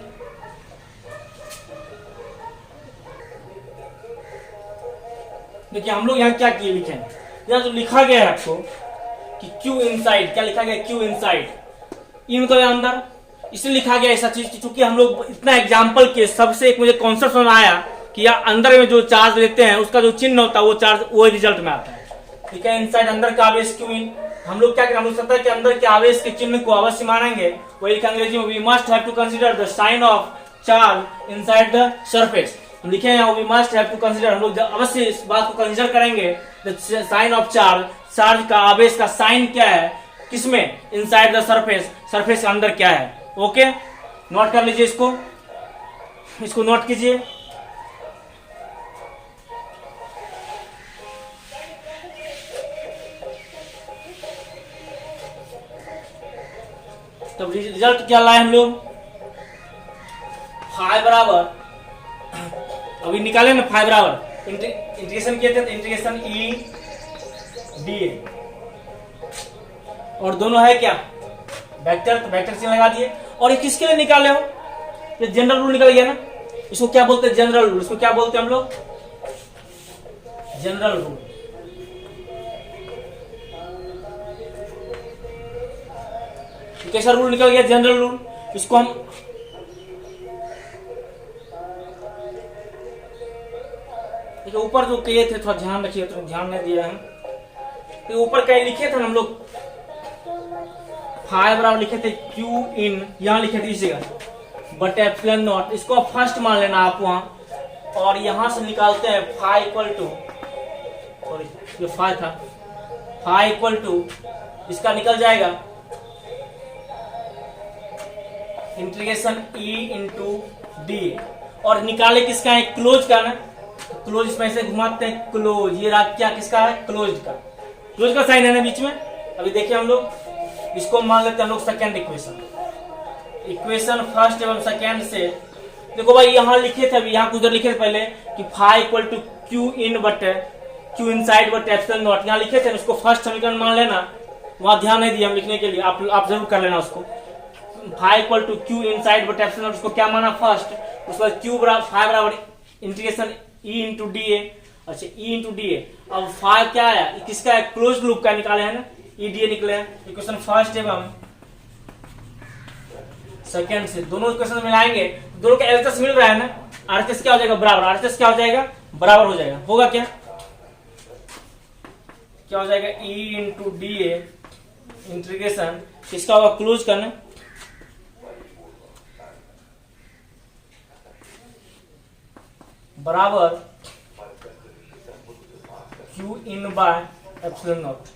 देखिए हम लोग यहाँ क्या किए, लिखे यहाँ जो लिखा गया है आपको कि क्यू इनसाइड, क्या लिखा गया, क्यू इनसाइड, इन तो अंदर, इसलिए लिखा गया ऐसा चीज क्योंकि हम लोग इतना एग्जाम्पल के सबसे एक मुझे कॉन्सेप्ट समझ आया कि या अंदर में जो चार्ज लेते हैं उसका जो चिन्ह होता है वो चार्ज वो रिजल्ट में आता है। ठीक है, इनसाइड अंदर का आवेश क्यू इन, हम लोग क्या करें, हम लोग सतह के अंदर के आवेश के चिन्ह को अवश्य मानेंगे। वही अंग्रेजी में we must have to consider the sign of charge inside the surface, हम लिखे हैं we must have to consider, हम लोग अवश्य इस बात को कंसीडर करेंगे the sign of charge, charge का आवेश का साइन क्या है, किसमें, इनसाइड द सरफेस, सरफेस के अंदर क्या है। ओके, नोट कर लीजिए इसको, इसको नोट कीजिए। तब रिजल्ट क्या लाए हम लोग, फाई बराबर, अभी निकाले ना फाई बराबर, इंटीग्रेशन किए थे, इंटीग्रेशन ई डी ए, और दोनों है क्या वेक्टर, तो वेक्टर से लगा दिए। और ये किसके लिए निकाले हो, ये जनरल रूल निकल गया ना, इसको क्या बोलते हैं, जनरल रूल, इसको क्या बोलते हैं हम लोग, जनरल रूल। कैसा रूल निकल गया, जनरल रूल। इसको हम ऊपर जो किए थे थोड़ा ध्यान रखिए, तो ध्यान नहीं दिया है, तो ऊपर कहीं लिखे थे हम लोग फाई बराबर लिखे थे क्यू इन, यहाँ लिखे थे इस जगह बट एप्सिलॉन नॉट, इसको फर्स्ट मान लेना आप वहां, और यहां से निकालते हैं फाई इक्वल टू, सॉरी ये फाई था, फाई इक्वल टू इसका निकल जाएगा इंटीग्रेशन ई इंटू डी, और निकाले किसका है, क्लोज का ना, क्लोज इसमें से घुमाते हैं, क्लोज, ये रात क्या किसका है, क्लोज का, क्लोज का साइन है ना बीच में। अभी देखिए हम लोग इसको मान लेते हैं हम लोग सेकेंड इक्वेशन, इक्वेशन फर्स्ट एवं सेकेंड से देखो भाई यहाँ लिखे थे, अभी यहाँ कुछ लिखे थे पहले कि phi equal to Q in बटे क्यू इनसाइड बटे एप्सिलॉन नॉट, यहाँ लिखे थे, उसको फर्स्ट समीकरण मान लेना, वहां ध्यान नहीं दिया हम लिखने के लिए, आप जरूर कर लेना उसको। Phi equal to Q inside बटे एप्सिलॉन नॉट, उसको क्या माना फर्स्ट, उसके बाद क्यू बराबर फाई बराबर integration E into D A, अच्छा ई इंटू डी ए। अब फाई क्या आया, किसका है, क्लोज लूप का निकाले है ना, ई डी ए निकले हैं। इक्वेशन फर्स्ट एवं सेकेंड से दोनों इक्वेशन मिलाएंगे, दोनों का एलएचएस मिल रहा है ना, आरएचएस क्या हो जाएगा बराबर, आरएचएस क्या हो जाएगा बराबर हो जाएगा, होगा क्या, क्या हो जाएगा E into D A integration किसका होगा, क्लोज करना, बराबर Q in by epsilon naught.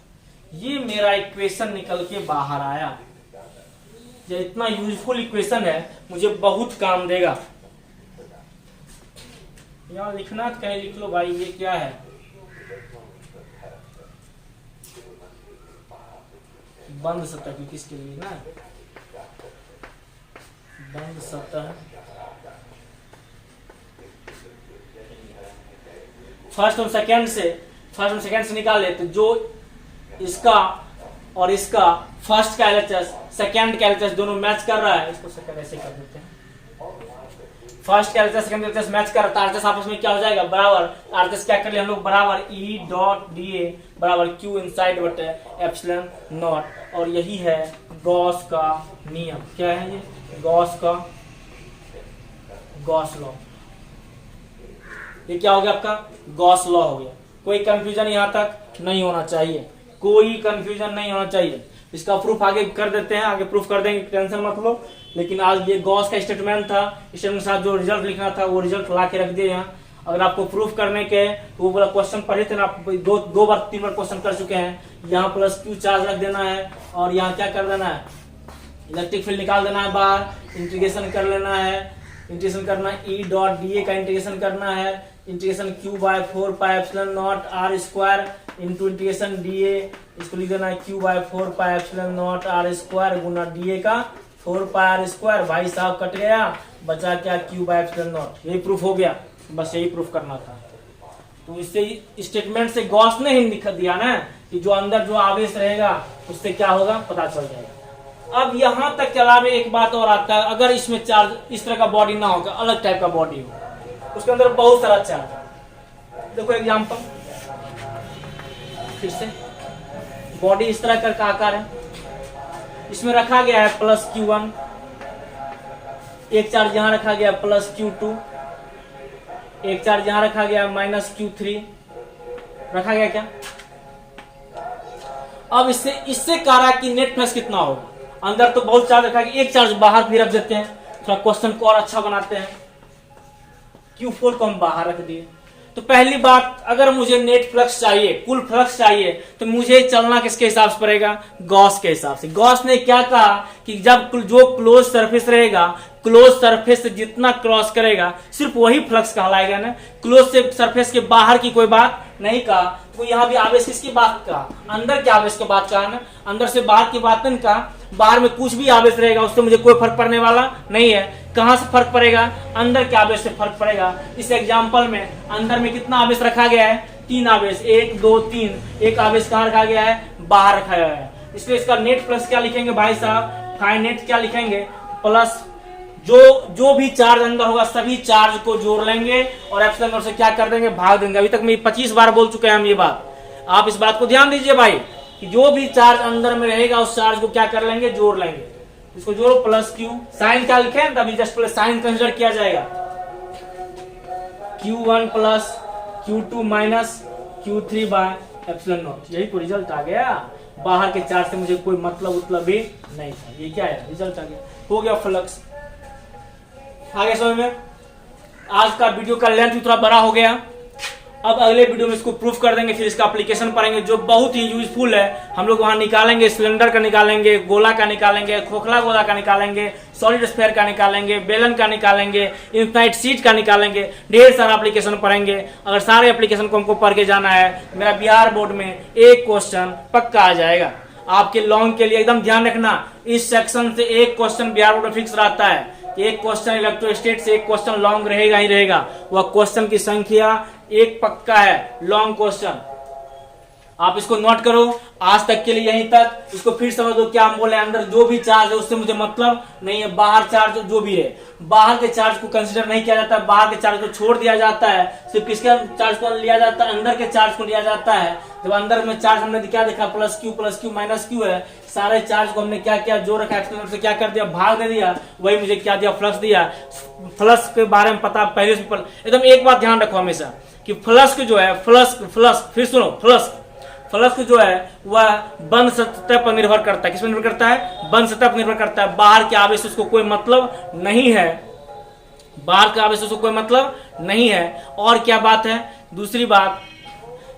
ये मेरा इक्वेशन निकल के बाहर आया, ये इतना यूजफुल इक्वेशन है, मुझे बहुत काम देगा। यहाँ लिखना कहीं लिख लो भाई, ये क्या है, बंद सतह की, किसके लिए ना, बंद सतह फर्स्ट और सेकेंड से निकाले तो जो इसका और इसका फर्स्ट का एलएचएस सेकेंड का एलएचएस दोनों मैच कर रहा है, इसको सेकंड ऐसे कर देते हैं। फर्स्ट का एलएचएस सेकंड एलएचएस मैच कर रहा है तो आरएचएस आपस में क्या हो जाएगा बराबर, आरएचएस क्या कर लिया हम लोग बराबर ई डॉट डी ए बराबर क्यू इनसाइड बटे एप्सिलॉन नॉट। और यही है गॉस का नियम। क्या है ये? Gauss law. ये क्या हो गया आपका? गॉस लॉ हो गया। कोई कंफ्यूजन यहां तक नहीं होना चाहिए, कोई कंफ्यूजन नहीं होना चाहिए। इसका प्रूफ आगे कर देते हैं, आगे प्रूफ कर देंगे, टेंशन मत लो। लेकिन आज ये गॉस का स्टेटमेंट था, स्टेटमेंट के साथ जो रिजल्ट लिखना था वो रिजल्ट ला के रख दिए यहाँ। अगर आपको प्रूफ करने के तो वो वाला क्वेश्चन पढ़े थे ना, आप दो बार 3 बार क्वेश्चन कर चुके हैं। यहाँ प्लस क्यू चार्ज रख देना है और यहाँ क्या कर देना है, इलेक्ट्रिक फील्ड निकाल देना है बाहर, इंटीग्रेशन कर लेना है, इंटीग्रेशन करना है ई डॉट डी ए का इंटीग्रेशन करना है, integration Q by 4 pi epsilon naught are square into integration D A, इसको लिख देना है Q by 4 pi epsilon naught are square गुना डी ए का 4 पाई आर स्क्वायर। भाई साहब कट गया, बचा क्या क्यू बाय एप्सिलॉन नॉट। यही प्रूफ हो गया, बस यही प्रूफ करना था। तो इससे स्टेटमेंट से गॉस ने ही लिख दिया ना कि जो अंदर जो आवेश रहेगा उससे क्या होगा पता चल जाएगा। अब यहां तक के अलावा एक बात और आता है, अगर इसमें चार्ज इस तरह का बॉडी ना होगा, अलग टाइप का बॉडी हो, उसके अंदर बहुत सारा चार्ज। देखो एग्जांपल, फिर से बॉडी इस तरह का आकार है, इसमें रखा गया है प्लस Q1, एक चार्ज यहां रखा गया प्लस Q2, एक चार्ज यहां रखा गया माइनस Q3 रखा गया क्या। अब इससे कह रहा है कि नेट फ्लक्स कितना होगा। अंदर तो बहुत चार्ज रखा गया, एक चार्ज बाहर भी रख देते हैं, थोड़ा क्वेश्चन को और अच्छा बनाते हैं। Q4 को हम बाहर रख दिए। तो पहली बात, अगर मुझे नेट फ्लक्स चाहिए, कुल फ्लक्स चाहिए, तो मुझे चलना किसके हिसाब से पड़ेगा? गॉस के हिसाब से। गॉस ने क्या कहा कि जब जो क्लोज सरफेस रहेगा, क्लोज सरफेस से जितना क्रॉस करेगा सिर्फ वही फ्लक्स कहलाएगा ना, क्लोज से सरफेस के बाहर की कोई बात नहीं कहा। तो यहाँ भी आवेश किसकी बात कहा? अंदर के आवेश की बात कहा ना, अंदर से बाहर की बात नहीं कहा। बाहर में कुछ भी आवेश रहेगा उससे मुझे कोई फर्क पड़ने वाला नहीं है। कहां से फर्क पड़ेगा? अंदर के आवेश से फर्क पड़ेगा। इस एग्जांपल में अंदर में कितना आवेश रखा गया है? 3 आवेश, 1 2 3। एक आवेश कहां रखा गया है? बाहर रखा गया है। इसलिए इसका नेट फ्लक्स क्या लिखेंगे भाई साहब? फाइन नेट क्या लिखेंगे? प्लस जो भी चार्ज अंदर होगा सभी चार्ज को जोड़ लेंगे और एप्सिलॉन नॉट से क्या कर देंगे? भाग देंगे। अभी तक मैं 25 बार बोल चुके हैं हम ये बात, आप इस बात को ध्यान दीजिए भाई कि जो भी चार्ज अंदर में रहेगा उस चार्ज को क्या कर लेंगे? जोड़ लेंगे। इसको जोड़ो प्लस क्यू, साइन क्या लिखे तभी जस्ट प्लस साइन कंसिडर किया जाएगा। Q1 plus Q2 minus Q3 bye epsilon not. यही तो रिजल्ट आ गया। बाहर के चार्ज से मुझे कोई मतलब भी नहीं था। ये क्या है? रिजल्ट आ गया, हो गया फ्लक्स। आगे समझ में? आज का वीडियो का लेंथ भी थोड़ा बड़ा हो गया। अब अगले वीडियो में इसको प्रूफ कर देंगे, फिर इसका एप्लीकेशन पढ़ेंगे जो बहुत ही यूजफुल है। हम लोग वहां निकालेंगे, सिलेंडर का निकालेंगे, गोला का निकालेंगे, खोखला गोला का निकालेंगे, सॉलिड स्फीयर का निकालेंगे, बेलन का निकालेंगे, इनफाइनाइट शीट का निकालेंगे। ढेर सारा एप्लीकेशन पढ़ेंगे। अगर सारे एप्लीकेशन को हमको पढ़ के जाना है, मेरा बिहार बोर्ड में एक क्वेश्चन पक्का आ जाएगा। आपके लॉन्ग के लिए एकदम ध्यान रखना, इस सेक्शन से एक क्वेश्चन बिहार बोर्ड में फिक्स रहता है। एक क्वेश्चन इलेक्ट्रोस्टैट से एक क्वेश्चन लॉन्ग रहेगा ही रहेगा। वह क्वेश्चन की संख्या एक पक्का है, लॉन्ग क्वेश्चन। आप इसको नोट करो। आज तक के लिए यहीं तक। इसको फिर समझ दो क्या हम बोले, अंदर जो भी चार्ज है उससे मुझे मतलब नहीं है। बाहर चार्ज जो भी है, बाहर के चार्ज को कंसीडर नहीं किया जाता है, बाहर के चार्ज को छोड़ दिया जाता है। सिर्फ किसके चार्ज को लिया जाता है? अंदर के चार्ज को लिया जाता है। जब अंदर में चार्ज हमने क्या देखा? प्लस क्यू माइनस क्यू है। सारे चार्ज को हमने क्या किया? जो रखा एक्सप्लेनर से क्या कर दिया? भाग दे दिया। वही मुझे क्या दिया? फ्लक्स दिया। फ्लक्स के बारे में पता पहले से एकदम एक बात ध्यान रखो हमेशा कि फ्लक्स जो है, फ्लक्स फिर सुनो, फ्लक्स जो है वह बंद सतह पर निर्भर करता है। किस पर निर्भर करता है? बंद सतह पर निर्भर करता है। बाहर के आवेश उसको कोई मतलब नहीं है। बाहर के आवेश उसको कोई मतलब नहीं है। और क्या बात है? दूसरी बात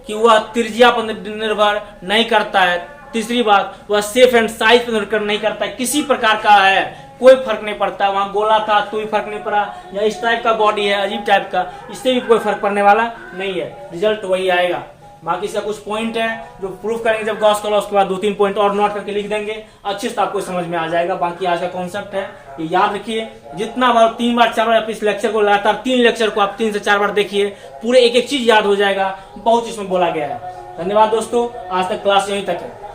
कि वह त्रिज्या पर निर्भर नहीं करता है। तीसरी बात, वह शेप एंड साइज पर निर्भर नहीं करता है। किसी प्रकार का है कोई फर्क नहीं पड़ता। वहां गोला था तो भी फर्क नहीं पड़ा, या इस टाइप का बॉडी है अजीब टाइप का, इससे भी कोई फर्क पड़ने वाला नहीं है। रिजल्ट वही आएगा। बाकी इसका कुछ पॉइंट है जो प्रूफ करेंगे जब गॉस का लॉ, उसके बाद 2-3 पॉइंट और नोट करके लिख देंगे, अच्छे से आपको समझ में आ जाएगा। बाकी आज का कॉन्सेप्ट है ये याद रखिए, जितना बार 3 बार 4 बार आप इस लेक्चर को लगातार 3 लेक्चर को आप 3 से 4 बार देखिए, पूरे एक एक चीज याद हो जाएगा, बहुत इसमें बोला गया है। धन्यवाद दोस्तों, आज तक क्लास यहीं तक है।